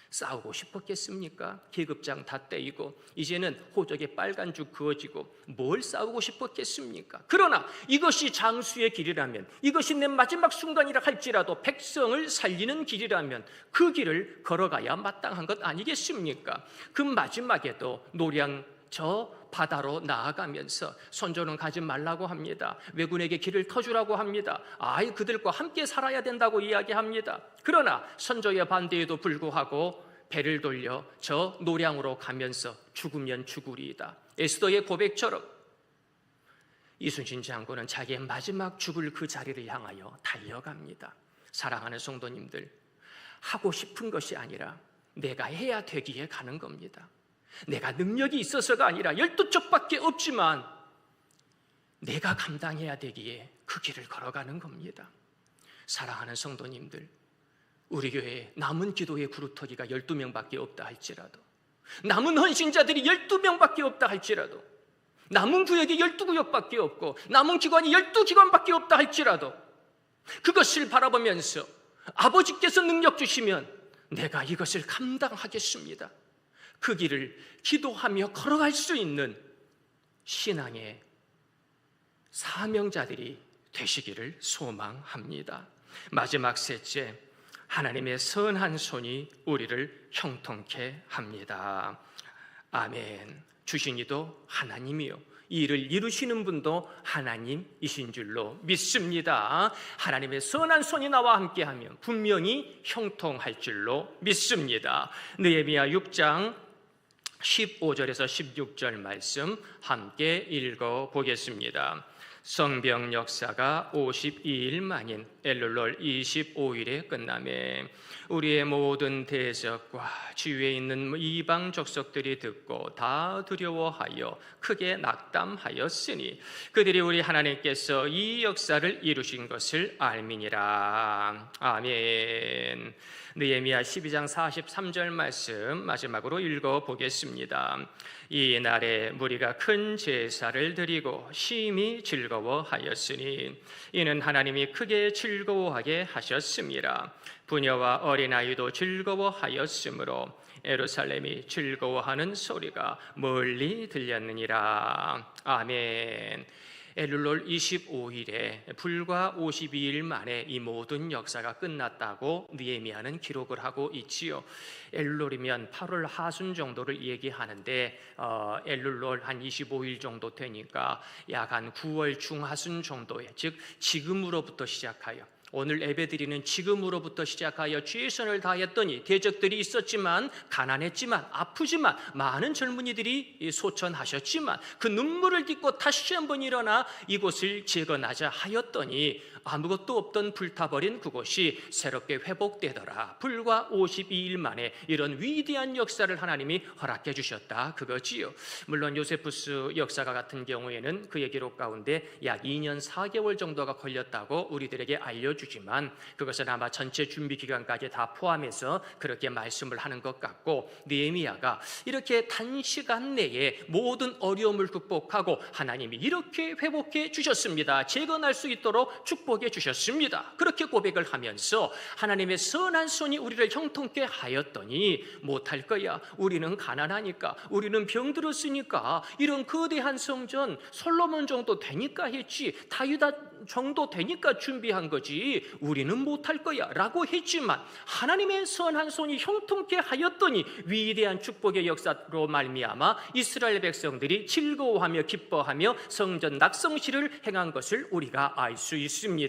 싸우고 싶었겠습니까? 계급장 다 떼이고 이제는 호적에 빨간 줄 그어지고 뭘 싸우고 싶었겠습니까? 그러나 이것이 장수의 길이라면, 이것이 내 마지막 순간이라 할지라도 백성을 살리는 길이라면 그 길을 걸어가야 마땅한 것 아니겠습니까? 그 마지막에도 노량 저 바다로 나아가면서 선조는 가지 말라고 합니다. 왜군에게 길을 터주라고 합니다. 아이 그들과 함께 살아야 된다고 이야기합니다. 그러나 선조의 반대에도 불구하고 배를 돌려 저 노량으로 가면서 죽으면 죽으리이다. 에스더의 고백처럼 이순신 장군은 자기의 마지막 죽을 그 자리를 향하여 달려갑니다. 사랑하는 성도님들, 하고 싶은 것이 아니라 내가 해야 되기에 가는 겁니다. 내가 능력이 있어서가 아니라 12척밖에 없지만 내가 감당해야 되기에 그 길을 걸어가는 겁니다. 사랑하는 성도님들, 우리 교회에 남은 기도의 그루터기가 12명밖에 없다 할지라도, 남은 헌신자들이 12명밖에 없다 할지라도, 남은 구역이 12구역밖에 없고 남은 기관이 12기관밖에 없다 할지라도 그것을 바라보면서 아버지께서 능력 주시면 내가 이것을 감당하겠습니다. 그 길을 기도하며 걸어갈 수 있는 신앙의 사명자들이 되시기를 소망합니다. 마지막 셋째, 하나님의 선한 손이 우리를 형통케 합니다. 아멘. 주신 이도 하나님이요, 이 일을 이루시는 분도 하나님이신 줄로 믿습니다. 하나님의 선한 손이 나와 함께하면 분명히 형통할 줄로 믿습니다. 느헤미야 6장 15절에서 16절 말씀 함께 읽어보겠습니다. 성병 역사가 52일 만인 엘룰월 25일에 끝나매 우리의 모든 대적과 주위에 있는 이방 족속들이 듣고 다 두려워하여 크게 낙담하였으니 그들이 우리 하나님께서 이 역사를 이루신 것을 알미니라. 아멘. 느헤미야 12장 43절 말씀 마지막으로 읽어보겠습니다. 이 날에 무리가 큰 제사를 드리고 심히 즐거워하였으니 이는 하나님이 크게 즐거워하게 하셨습니다. 부녀와 어린아이도 즐거워하였으므로 예루살렘이 즐거워하는 소리가 멀리 들렸느니라. 아멘. 엘룰월 25일에 불과 52일 만에 이 모든 역사가 끝났다고 느헤미야는 기록을 하고 있지요. 엘룰월이면 8월 하순 정도를 얘기하는데 엘룰월 한 25일 정도 되니까 약 한 9월 중하순 정도에, 즉 지금으로부터 시작하여 오늘 예배드리는 지금으로부터 시작하여 최선을 다했더니 대적들이 있었지만, 가난했지만, 아프지만, 많은 젊은이들이 소천하셨지만 그 눈물을 딛고 다시 한번 일어나 이곳을 재건하자 하였더니 아무것도 없던 불타버린 그곳이 새롭게 회복되더라. 불과 52일 만에 이런 위대한 역사를 하나님이 허락해 주셨다 그거지요. 물론 요세푸스 역사가 같은 경우에는 그의 기록 가운데 약 2년 4개월 정도가 걸렸다고 우리들에게 알려주지만 그것은 아마 전체 준비 기간까지 다 포함해서 그렇게 말씀을 하는 것 같고, 느헤미야가 이렇게 단시간 내에 모든 어려움을 극복하고 하나님이 이렇게 회복해 주셨습니다. 재건할 수 있도록 축복해 주셨습니다. 그렇게 고백을 하면서 하나님의 선한 손이 우리를 형통케 하였더니 못할 거야, 우리는 가난하니까, 우리는 병들었으니까, 이런 거대한 성전 솔로몬 정도 되니까 했지, 다윗 정도 되니까 준비한 거지, 우리는 못할 거야 라고 했지만 하나님의 선한 손이 형통케 하였더니 위대한 축복의 역사로 말미암아 이스라엘 백성들이 즐거워하며 기뻐하며 성전 낙성시를 행한 것을 우리가 알 수 있습니다.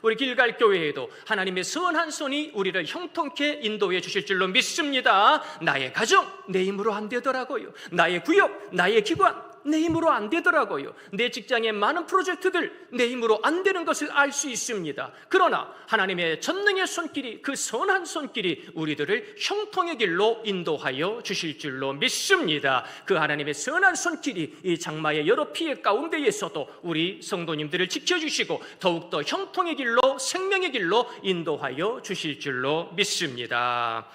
우리 길갈 교회에도 하나님의 선한 손이 우리를 형통케 인도해 주실 줄로 믿습니다. 나의 가정 내 힘으로 안 되더라고요. 나의 구역, 나의 기관 내 힘으로 안 되더라고요. 내 직장의 많은 프로젝트들 내 힘으로 안 되는 것을 알 수 있습니다. 그러나 하나님의 전능의 손길이, 그 선한 손길이 우리들을 형통의 길로 인도하여 주실 줄로 믿습니다. 그 하나님의 선한 손길이 이 장마의 여러 피해 가운데에서도 우리 성도님들을 지켜주시고 더욱더 형통의 길로, 생명의 길로 인도하여 주실 줄로 믿습니다.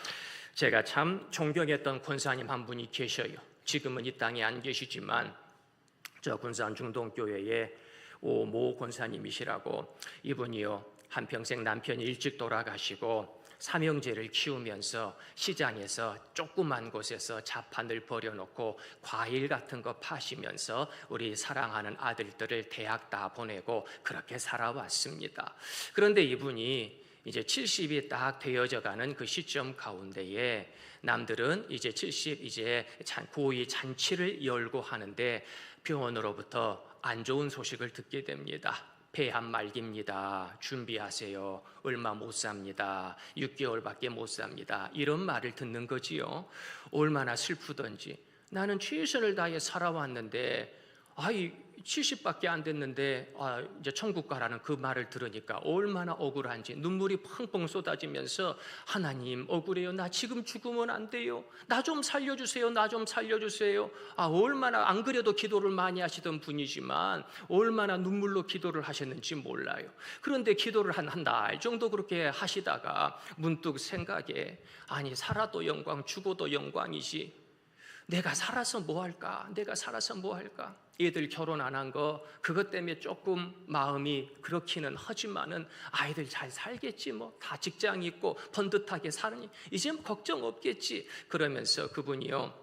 제가 참 존경했던 권사님 한 분이 계셔요. 지금은 이 땅에 안 계시지만 저 군산 중동교회의 오모 권사님이시라고, 이분이요 한평생 남편이 일찍 돌아가시고 삼형제를 키우면서 시장에서 조그만 곳에서 자판을 버려놓고 과일 같은 거 파시면서 우리 사랑하는 아들들을 대학 다 보내고 그렇게 살아왔습니다. 그런데 이분이 이제 70이 딱 되어져 가는 그 시점 가운데에 남들은 이제 70 이제 고이 잔치를 열고 하는데 병원으로부터 안 좋은 소식을 듣게 됩니다. 폐암 말기입니다. 준비하세요. 얼마 못 삽니다. 6개월밖에 못 삽니다. 이런 말을 듣는 거지요. 얼마나 슬프던지. 나는 최선을 다해 살아왔는데 70밖에 안 됐는데 이제 천국 가라는 그 말을 들으니까 얼마나 억울한지 눈물이 펑펑 쏟아지면서 하나님 억울해요. 나 지금 죽으면 안 돼요. 나 좀 살려주세요. 나 좀 살려주세요. 얼마나 안 그래도 기도를 많이 하시던 분이지만 얼마나 눈물로 기도를 하셨는지 몰라요. 그런데 기도를 한 달 정도 그렇게 하시다가 문득 생각에 아니 살아도 영광 죽어도 영광이지. 내가 살아서 뭐 할까? 내가 살아서 뭐 할까? 애들 결혼 안 한 거 그것 때문에 조금 마음이 그렇기는 하지만은 아이들 잘 살겠지 뭐. 다 직장 있고 번듯하게 사느니 이제 걱정 없겠지. 그러면서 그분이요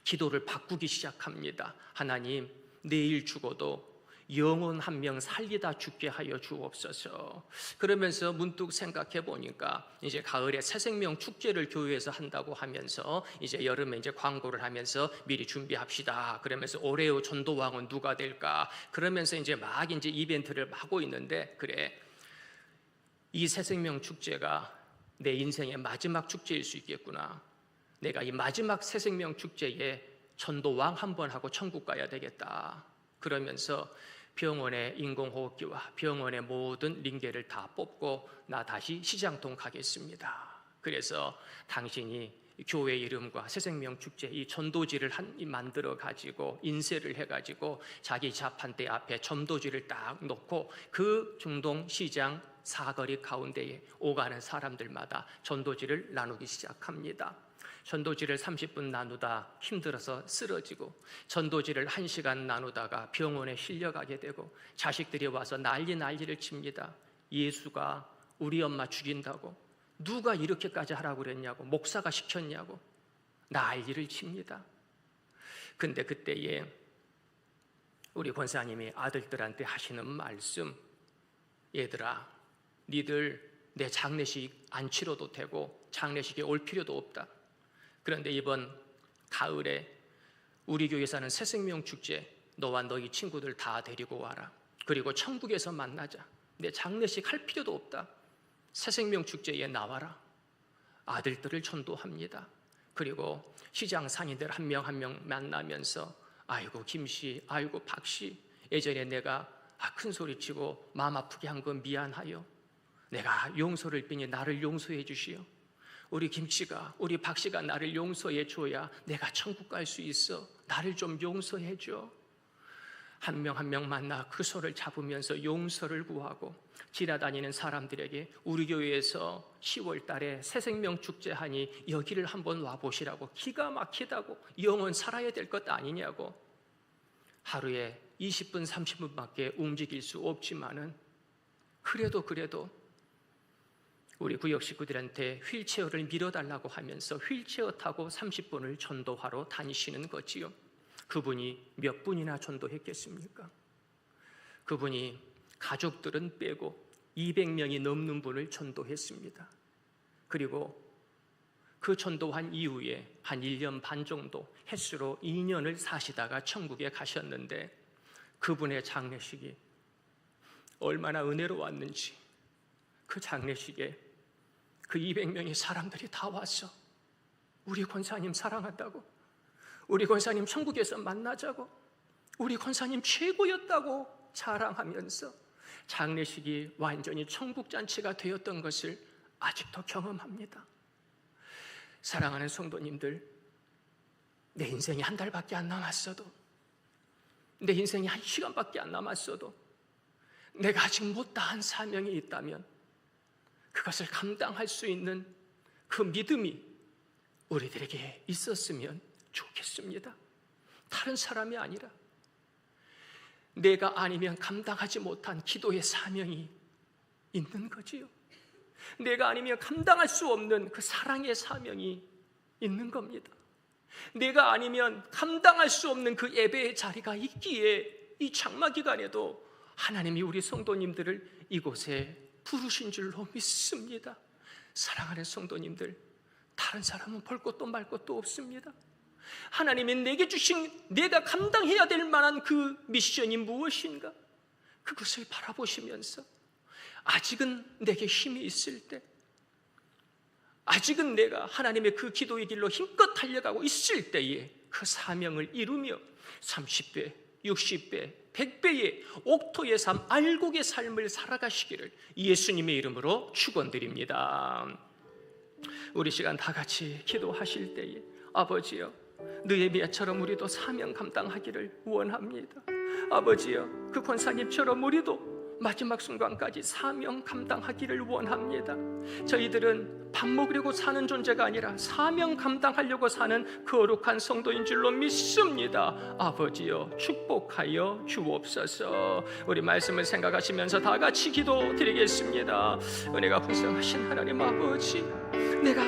기도를 바꾸기 시작합니다. 하나님 내일 죽어도 영혼 한 명 살리다 죽게 하여 주옵소서. 그러면서 문득 생각해 보니까 이제 가을에 새생명 축제를 교회에서 한다고 하면서 이제 여름에 이제 광고를 하면서 미리 준비합시다. 그러면서 올해의 전도왕은 누가 될까? 그러면서 이제 막 이제 이벤트를 하고 있는데 그래 이 새생명 축제가 내 인생의 마지막 축제일 수 있겠구나. 내가 이 마지막 새생명 축제에 전도왕 한번 하고 천국 가야 되겠다. 그러면서 병원의 인공호흡기와 병원의 모든 링겔을 다 뽑고 나 다시 시장통 가겠습니다. 그래서 당신이 교회 이름과 새생명 축제 이 전도지를 만들어 가지고 인쇄를 해 가지고 자기 자판대 앞에 전도지를 딱 놓고 그 중동 시장 사거리 가운데에 오가는 사람들마다 전도지를 나누기 시작합니다. 전도지를 30분 나누다 힘들어서 쓰러지고 전도지를 1시간 나누다가 병원에 실려가게 되고 자식들이 와서 난리를 칩니다. 예수가 우리 엄마 죽인다고 누가 이렇게까지 하라고 그랬냐고 목사가 시켰냐고 난리를 칩니다. 근데 그때에 우리 권사님이 아들들한테 하시는 말씀 얘들아 니들 내 장례식 안 치러도 되고 장례식에 올 필요도 없다. 그런데 이번 가을에 우리 교회에서 하는 새생명 축제 너와 너희 친구들 다 데리고 와라. 그리고 천국에서 만나자. 내 장례식 할 필요도 없다. 새생명 축제에 나와라. 아들들을 전도합니다. 그리고 시장 상인들 한 명 한 명 만나면서 아이고 김씨, 아이고 박씨 예전에 내가 큰 소리치고 마음 아프게 한 건 미안하여 내가 용서를 비니 나를 용서해 주시오. 우리 김씨가 우리 박씨가 나를 용서해 줘야 내가 천국 갈 수 있어. 나를 좀 용서해 줘. 한 명 한 명 만나 그 손을 잡으면서 용서를 구하고 지나다니는 사람들에게 우리 교회에서 10월 달에 새생명 축제하니 여기를 한번 와보시라고 기가 막히다고 영원 살아야 될 것 아니냐고 하루에 20분 30분밖에 움직일 수 없지만은 그래도 우리 구역 식구들한테 휠체어를 밀어달라고 하면서 휠체어 타고 30분을 전도하러 다니시는 거지요. 그분이 몇 분이나 전도했겠습니까? 그분이 가족들은 빼고 200명이 넘는 분을 전도했습니다. 그리고 그 전도한 이후에 한 1년 반 정도 횟수로 2년을 사시다가 천국에 가셨는데 그분의 장례식이 얼마나 은혜로웠는지 그 장례식에 그 200명의 사람들이 다 왔어. 우리 권사님 사랑한다고, 우리 권사님 천국에서 만나자고, 우리 권사님 최고였다고 자랑하면서 장례식이 완전히 천국잔치가 되었던 것을 아직도 경험합니다. 사랑하는 성도님들, 내 인생이 한 달밖에 안 남았어도, 내 인생이 1시간밖에 안 남았어도 내가 아직 못다한 사명이 있다면 그것을 감당할 수 있는 그 믿음이 우리들에게 있었으면 좋겠습니다. 다른 사람이 아니라 내가 아니면 감당하지 못한 기도의 사명이 있는 거지요. 내가 아니면 감당할 수 없는 그 사랑의 사명이 있는 겁니다. 내가 아니면 감당할 수 없는 그 예배의 자리가 있기에 이 장마 기간에도 하나님이 우리 성도님들을 이곳에 부르신 줄로 믿습니다. 사랑하는 성도님들, 다른 사람은 볼 것도 말 것도 없습니다. 하나님이 내게 주신 내가 감당해야 될 만한 그 미션이 무엇인가? 그것을 바라보시면서 아직은 내게 힘이 있을 때, 아직은 내가 하나님의 그 기도의 길로 힘껏 달려가고 있을 때에 그 사명을 이루며 30배, 60배, 100배의 옥토의 삶, 알곡의 삶을 살아가시기를 예수님의 이름으로 축원드립니다. 우리 시간 다 같이 기도하실 때에 아버지여, 느헤미야처럼 우리도 사명 감당하기를 원합니다. 아버지여, 그 권사님처럼 우리도 마지막 순간까지 사명 감당하기를 원합니다. 저희들은 밥 먹으려고 사는 존재가 아니라 사명 감당하려고 사는 거룩한 성도인 줄로 믿습니다. 아버지여, 축복하여 주옵소서. 우리 말씀을 생각하시면서 다 같이 기도드리겠습니다. 은혜가 풍성하신 하나님 아버지, 내가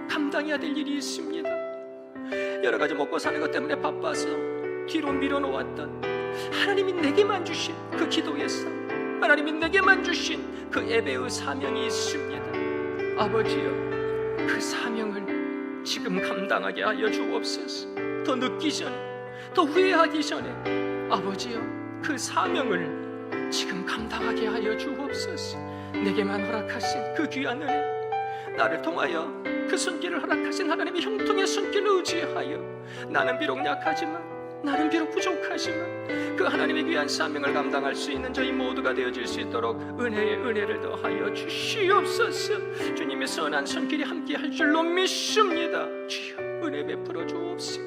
감당해야 될 일이 있습니다. 여러 가지 먹고 사는 것 때문에 바빠서 뒤로 밀어놓았던 하나님이 내게만 주신 그 기도의 삶, 하나님이 내게만 주신 그 예배의 사명이 있습니다. 아버지여, 그 사명을 지금 감당하게 하여 주옵소서. 더 늦기 전에, 더 후회하기 전에 아버지여, 그 사명을 지금 감당하게 하여 주옵소서. 내게만 허락하신 그 귀한 은혜, 나를 통하여 그 손길을 허락하신 하나님의 형통의 손길을 의지하여 나는 비록 약하지만, 나는 비록 부족하지만 그 하나님의 귀한 사명을 감당할 수 있는 저희 모두가 되어질 수 있도록 은혜에 은혜를 더하여 주시옵소서. 주님의 선한 손길이 함께할 줄로 믿습니다. 주여, 은혜 베풀어 주옵시고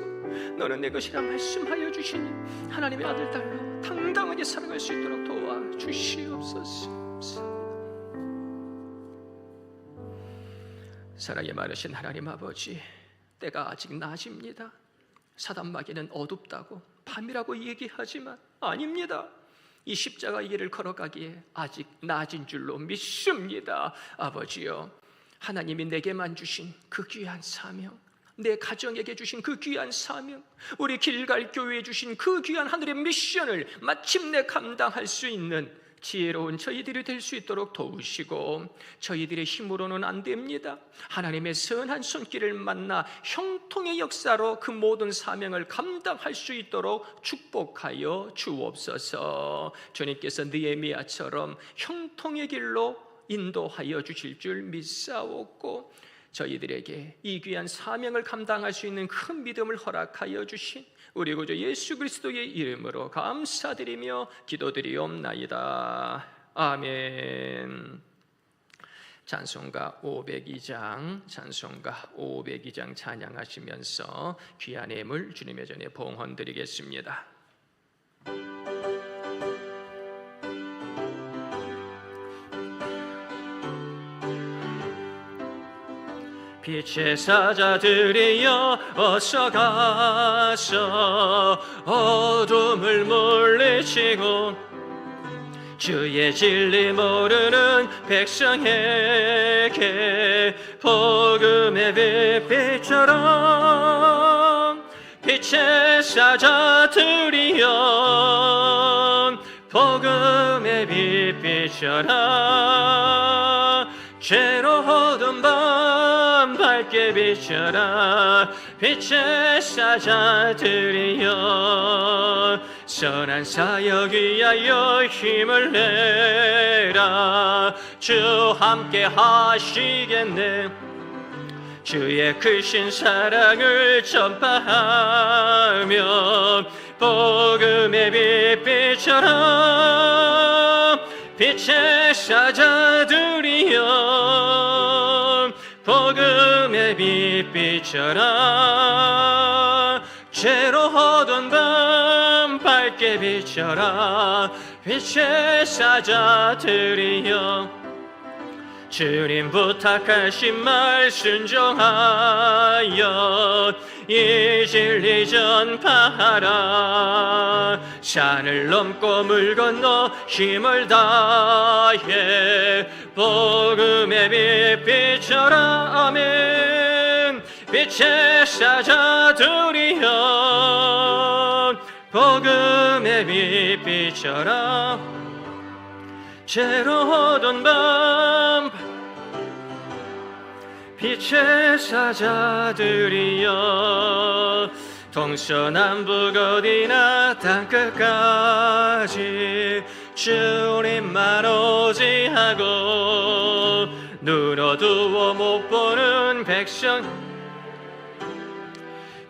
너는 내 것이라 말씀하여 주시니 하나님의 아들 딸로 당당하게 살아갈 수 있도록 도와주시옵소서. 사랑이 많으신 하나님 아버지, 때가 아직 낮입니다. 사단마귀는 어둡다고 밤이라고 얘기하지만 아닙니다. 이 십자가의 길을 걸어가기에 아직 낮은 줄로 믿습니다. 아버지여, 하나님이 내게만 주신 그 귀한 사명, 내 가정에게 주신 그 귀한 사명, 우리 길갈 교회에 주신 그 귀한 하늘의 미션을 마침내 감당할 수 있는 지혜로운 저희들이 될 수 있도록 도우시고, 저희들의 힘으로는 안 됩니다. 하나님의 선한 손길을 만나 형통의 역사로 그 모든 사명을 감당할 수 있도록 축복하여 주옵소서. 주님께서 느헤미야처럼 형통의 길로 인도하여 주실 줄 믿사옵고, 저희들에게 이 귀한 사명을 감당할 수 있는 큰 믿음을 허락하여 주신 우리 구주 예수 그리스도의 이름으로 감사드리며 기도드리옵나이다. 아멘. 찬송가 502장, 찬송가 502장 찬양하시면서 귀한 예물 주님의 전에 봉헌드리겠습니다. 빛의 사자들이여 어서 가서 어둠을 물리치고 주의 진리 모르는 백성에게 복음의 빛빛처럼 빛의 사자들이여 복음의 빛빛처럼 죄로 어두운 밤 밝게 비춰라. 빛의 사자들이여 선한 사역 위하여 힘을 내라. 주 함께 하시겠네. 주의 크신 사랑을 전파하며 복음의 빛빛처럼 빛의 사자들이여 복음의 빛빛처럼 죄로 어두운 밤 밝게 비춰라. 빛의 사자들이여 주님 부탁하신 말 순종하여 이 진리 전파하라. 산을 넘고 물 건너 힘을 다해 복음의 빛빛처럼 아멘. 빛의 사자들이여 복음의 빛빛처럼 죄로운 밤 빛의 사자들이여 동서남북 어디나 땅끝까지 주님만 오지하고 눈 어두워 못 보는 백성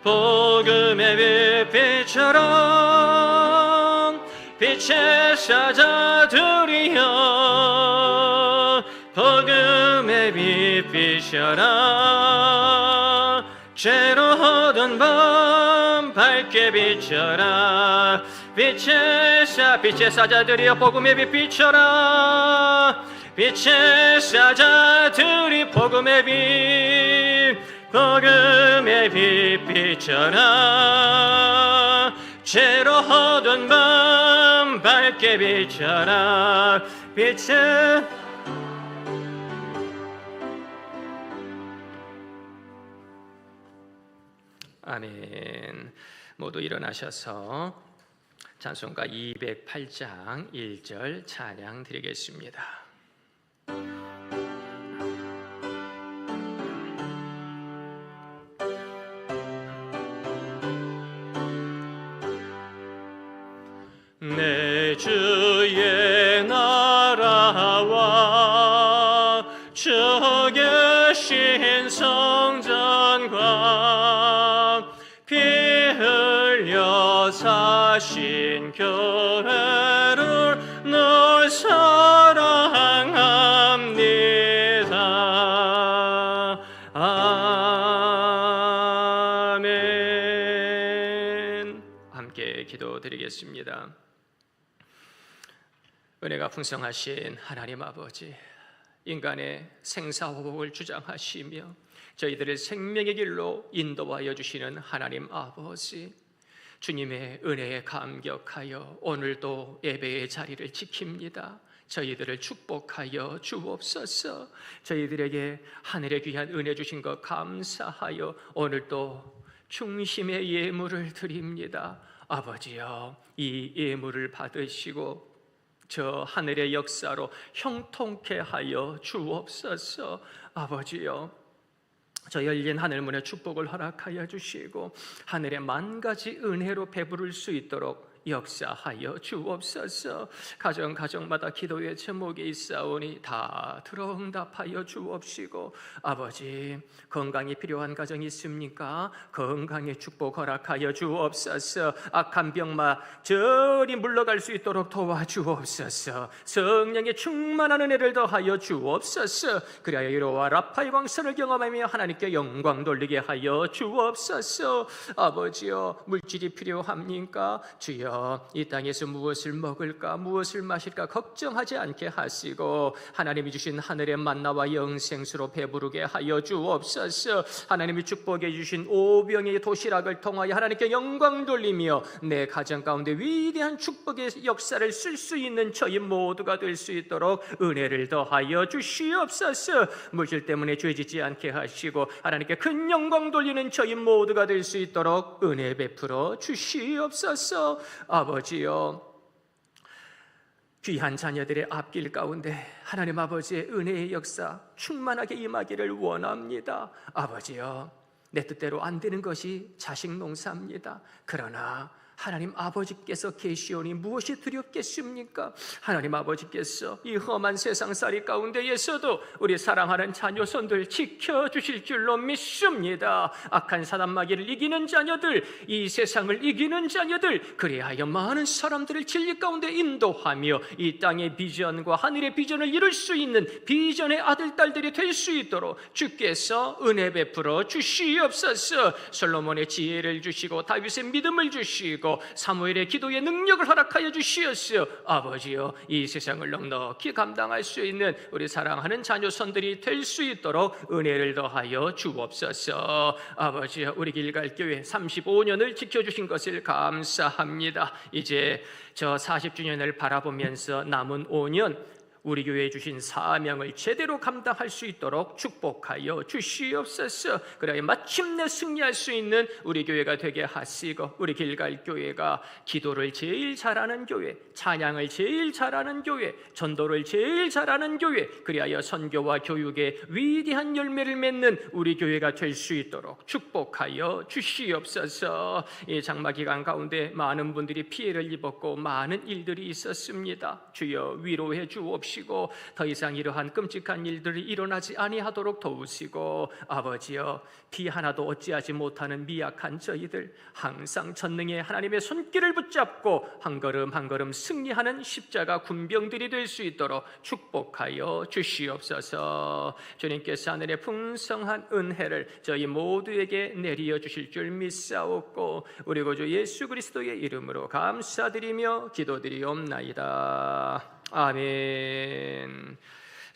복음의 빛처럼 빛의 사자들이여 복음의 빛비춰라 죄로운 밤 밝게 비춰라 빛의 사자들이여 복음의 빛 비춰라 빛의 사자들이 복음의 빛 복음의 빛 비춰라 죄로운 밤 밝게 비춰라 빛의 아멘. 모두 일어나셔서 찬송가 208장 1절 찬양 드리겠습니다. 내 주의 나라와 주 계신 성전과 피 흘려 사신 교회를 늘 사랑합니다. 아멘. 함께 기도드리겠습니다. 은혜가 풍성하신 하나님 아버지, 인간의 생사호복을 주장하시며 저희들을 생명의 길로 인도하여 주시는 하나님 아버지, 주님의 은혜에 감격하여 오늘도 예배의 자리를 지킵니다. 저희들을 축복하여 주옵소서. 저희들에게 하늘의 귀한 은혜 주신 것 감사하여 오늘도 중심의 예물을 드립니다. 아버지여, 이 예물을 받으시고 저 하늘의 역사로 형통케 하여 주옵소서. 아버지여, 저 열린 하늘문의 축복을 허락하여 주시고 하늘의 만 가지 은혜로 배부를 수 있도록 역사하여 주옵소서. 가정마다 기도의 제목이 있사오니 다 들어응답하여 주옵시고, 아버지, 건강이 필요한 가정이 있습니까? 건강의 축복 허락하여 주옵소서. 악한 병마 저리 물러갈 수 있도록 도와주옵소서. 성령의 충만한 은혜를 더하여 주옵소서. 그리하여 이로와 라파의 광선을 경험하며 하나님께 영광 돌리게 하여 주옵소서. 아버지여, 물질이 필요합니까? 주여, 이 땅에서 무엇을 먹을까 무엇을 마실까 걱정하지 않게 하시고 하나님이 주신 하늘의 만나와 영생수로 배부르게 하여 주옵소서. 하나님이 축복해 주신 오병의 도시락을 통하여 하나님께 영광 돌리며 내 가정 가운데 위대한 축복의 역사를 쓸 수 있는 저희 모두가 될 수 있도록 은혜를 더하여 주시옵소서. 물질 때문에 죄지지 않게 하시고 하나님께 큰 영광 돌리는 저희 모두가 될 수 있도록 은혜 베풀어 주시옵소서. 아버지여, 귀한 자녀들의 앞길 가운데 하나님 아버지의 은혜의 역사 충만하게 임하기를 원합니다. 아버지여, 내 뜻대로 안 되는 것이 자식 농사입니다. 그러나 하나님 아버지께서 계시오니 무엇이 두렵겠습니까? 하나님 아버지께서 이 험한 세상살이 가운데에서도 우리 사랑하는 자녀손들 지켜주실 줄로 믿습니다. 악한 사단마귀를 이기는 자녀들, 이 세상을 이기는 자녀들, 그리하여 많은 사람들을 진리 가운데 인도하며 이 땅의 비전과 하늘의 비전을 이룰 수 있는 비전의 아들, 딸들이 될 수 있도록 주께서 은혜 베풀어 주시옵소서. 솔로몬의 지혜를 주시고 다윗의 믿음을 주시고 사무엘의 기도의 능력을 허락하여 주시옵소서. 아버지여, 이 세상을 넉넉히 감당할 수 있는 우리 사랑하는 자녀손들이 될 수 있도록 은혜를 더하여 주옵소서. 아버지여, 우리 길갈교회 35년을 지켜주신 것을 감사합니다. 이제 저 40주년을 바라보면서 남은 5년 우리 교회에 주신 사명을 제대로 감당할 수 있도록 축복하여 주시옵소서. 그래야 마침내 승리할 수 있는 우리 교회가 되게 하시고, 우리 길갈교회가 기도를 제일 잘하는 교회, 찬양을 제일 잘하는 교회, 전도를 제일 잘하는 교회, 그리하여 선교와 교육의 위대한 열매를 맺는 우리 교회가 될 수 있도록 축복하여 주시옵소서. 이 장마 기간 가운데 많은 분들이 피해를 입었고 많은 일들이 있었습니다. 주여 위로해 주옵시고, 더 이상 이러한 끔찍한 일들이 일어나지 아니하도록 도우시고, 아버지여 피 하나도 어찌하지 못하는 미약한 저희들 항상 전능의 하나님의 손길을 붙잡고 한 걸음 한 걸음 승리하는 십자가 군병들이 될 수 있도록 축복하여 주시옵소서. 주님께서 하늘의 풍성한 은혜를 저희 모두에게 내리어 주실 줄 믿사옵고, 우리 구주 예수 그리스도의 이름으로 감사드리며 기도드리옵나이다. 아멘.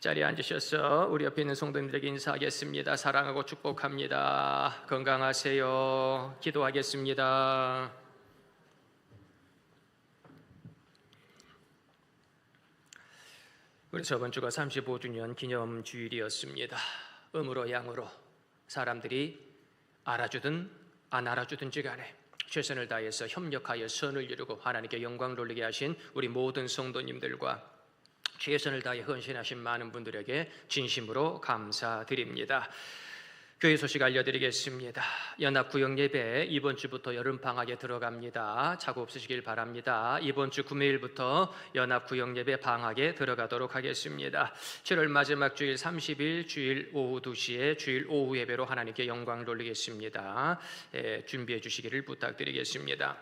자리에 앉으셔서 우리 옆에 있는 성도님들에게 인사하겠습니다. 사랑하고 축복합니다. 건강하세요. 기도하겠습니다. 우리 저번 주가 35주년 기념 주일이었습니다. 음으로 양으로 사람들이 알아주든 안 알아주든지 간에 최선을 다해서 협력하여 선을 이루고 하나님께 영광 돌리게 하신 우리 모든 성도님들과 최선을 다해 헌신하신 많은 분들에게 진심으로 감사드립니다. 교회 소식 알려드리겠습니다. 연합구역예배 이번 주부터 여름방학에 들어갑니다. 착오 없으시길 바랍니다. 이번 주 금요일부터 연합구역예배 방학에 들어가도록 하겠습니다. 7월 마지막 주일 30일 주일 오후 2시에 주일 오후 예배로 하나님께 영광 돌리겠습니다. 준비해 주시기를 부탁드리겠습니다.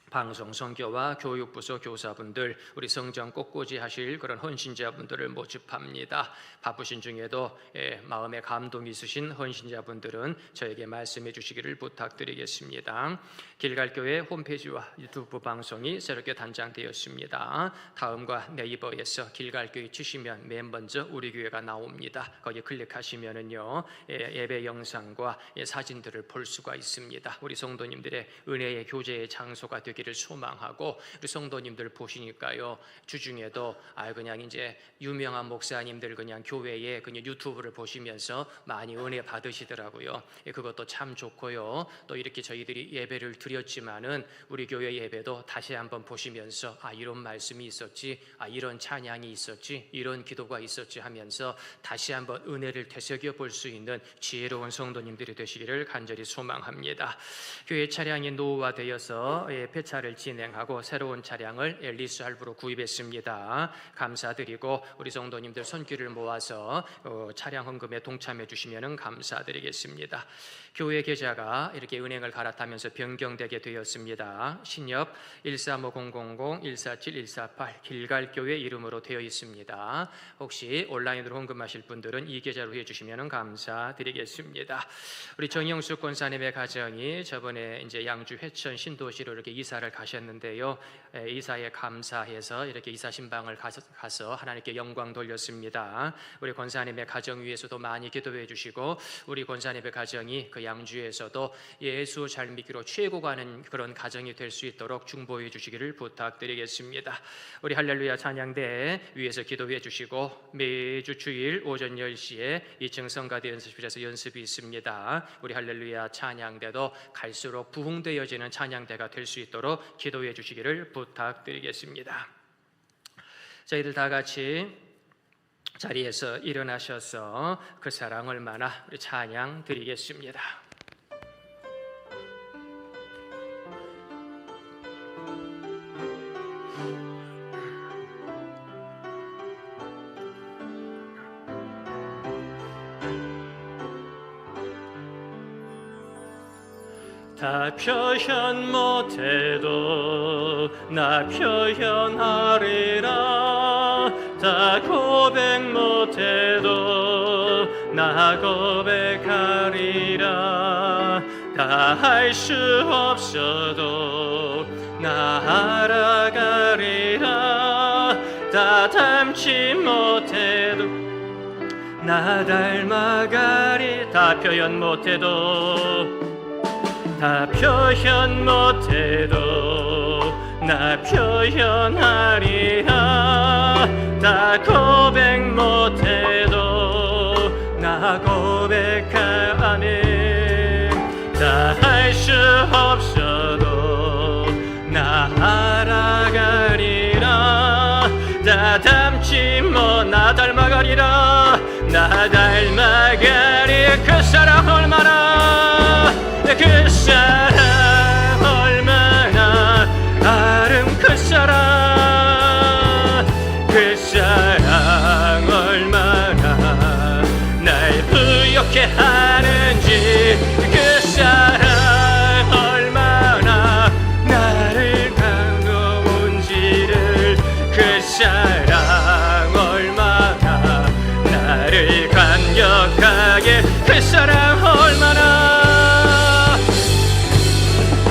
방송, 선교와 교육부서 교사분들, 우리 성전 꽃꽂이 하실 그런 헌신자분들을 모집합니다. 바쁘신 중에도 마음에 감동이 있으신 헌신자분들은 저에게 말씀해 주시기를 부탁드리겠습니다. 길갈교회 홈페이지와 유튜브 방송이 새롭게 단장되었습니다. 다음과 네이버에서 길갈교회 치시면 맨 먼저 우리 교회가 나옵니다. 거기 클릭하시면은요, 예배 영상과 사진들을 볼 수가 있습니다. 우리 성도님들의 은혜의 교제의 장소가 되기를 소망하고, 우리 성도님들 보시니까요, 주중에도 그냥 이제 유명한 목사님들 그냥 교회에 그냥 유튜브를 보시면서 많이 은혜 받으시더라고요. 그것도 참 좋고요. 또 이렇게 저희들이 예배를 드렸지만은 우리 교회 예배도 다시 한번 보시면서 이런 말씀이 있었지, 이런 찬양이 있었지, 이런 기도가 있었지 하면서 다시 한번 은혜를 되새겨 볼 수 있는 지혜로운 성도님들이 되시기를 간절히 소망합니다. 교회 차량이 노후화되어서 폐차를 진행하고 새로운 차량을 앨리스 할부로 구입했습니다. 감사드리고 우리 성도님들 손길을 모아서 차량 헌금에 동참해 주시면 감사드리겠습니다. 교회 계좌가 이렇게 은행을 갈아타면서 변경되게 되었습니다. 신협 135000147-148 길갈교회 이름으로 되어 있습니다. 혹시 온라인으로 헌금하실 분들은 이 계좌로 해주시면 감사드리겠습니다. 우리 정영숙 권사님의 가정이 저번에 이제 양주 회천 신도시로 이렇게 이사를 가셨는데요. 이사에 감사해서 이렇게 이사 신방을 가서 하나님께 영광 돌렸습니다. 우리 권사님의 가정 위에서도 많이 기도해 주시고, 우리 권사님의 가정이 그 양주에서도 예수 잘 믿기로 최고 가는 그런 가정이 될 수 있도록 중보해 주시기를 부탁드리겠습니다. 우리 할렐루야 찬양대 위에서 기도해 주시고, 매주 주일 오전 10시에 2층 성가대 연습실에서 연습이 있습니다. 우리 할렐루야 찬양대도 갈수록 부흥되어지는 찬양대가 될 수 있도록 기도해 주시기를 부탁드리겠습니다. 저희들 다 같이 자리에서 일어나셔서 그 사랑 얼마나 우리 찬양 드리겠습니다. 다 표현 못해도 나 표현하리라. 다 고백 못해도 나 고백하리라. 다 할 수 없어도 나 알아가리라. 다 닮지 못해도 나 닮아가리. 다 표현 못해도 다 표현 못해도 나 표현하리라. 다 고백 못해도 나 고백하네. 다 할 수 없어도 나 알아가리라. 다 닮지 뭐 나 닮아가리라. 나 닮아가리. 그 사랑 얼마나, 그 사랑 얼마나 그 사랑, 그 사랑 얼마나 날 부욕해 하는지. 그 사랑 얼마나 나를 감동운지를. 그 사랑 얼마나 나를 감격하게. 그 사랑 얼마나,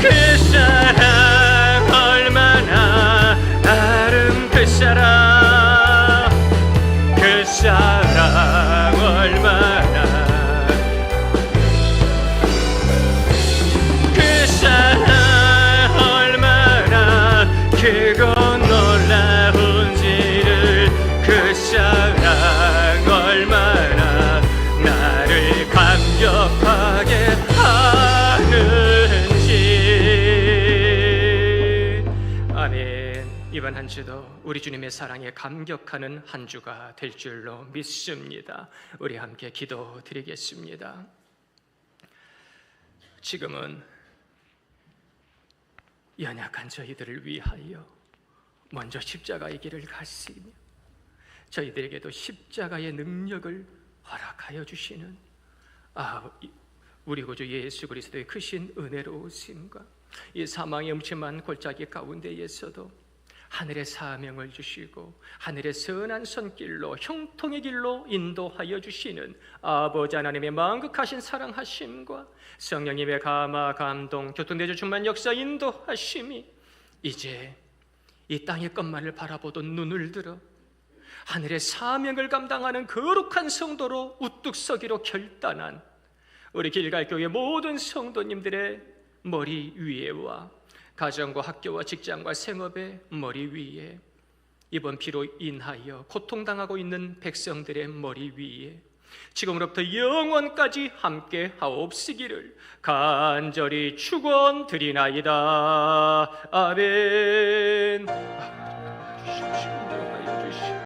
그 사랑 얼마나 그 사랑, 그 사랑 얼마나, 그 사랑 얼마나 크고 놀라운지를. 그 사랑 얼마나 나를 감격하게 하는지. 아멘. 이번 한 주도 우리 주님의 사랑에 감격하는 한 주가 될 줄로 믿습니다. 우리 함께 기도드리겠습니다. 지금은 연약한 저희들을 위하여 먼저 십자가의 길을 갔으며 저희들에게도 십자가의 능력을 허락하여 주시는 우리 구주 예수 그리스도의 크신 은혜로우심과 이 사망의 음침한 골짜기 가운데에서도 하늘의 사명을 주시고 하늘의 선한 손길로 형통의 길로 인도하여 주시는 아버지 하나님의 만극하신 사랑하심과 성령님의 감화 감동 교통대주 충만 역사 인도하심이 이제 이 땅의 것만을 바라보던 눈을 들어 하늘의 사명을 감당하는 거룩한 성도로 우뚝 서기로 결단한 우리 길갈교회 모든 성도님들의 머리 위에와 가정과 학교와 직장과 생업의 머리 위에, 이번 비로 인하여 고통당하고 있는 백성들의 머리 위에 지금으로부터 영원까지 함께 하옵시기를 간절히 축원드리나이다. 아멘.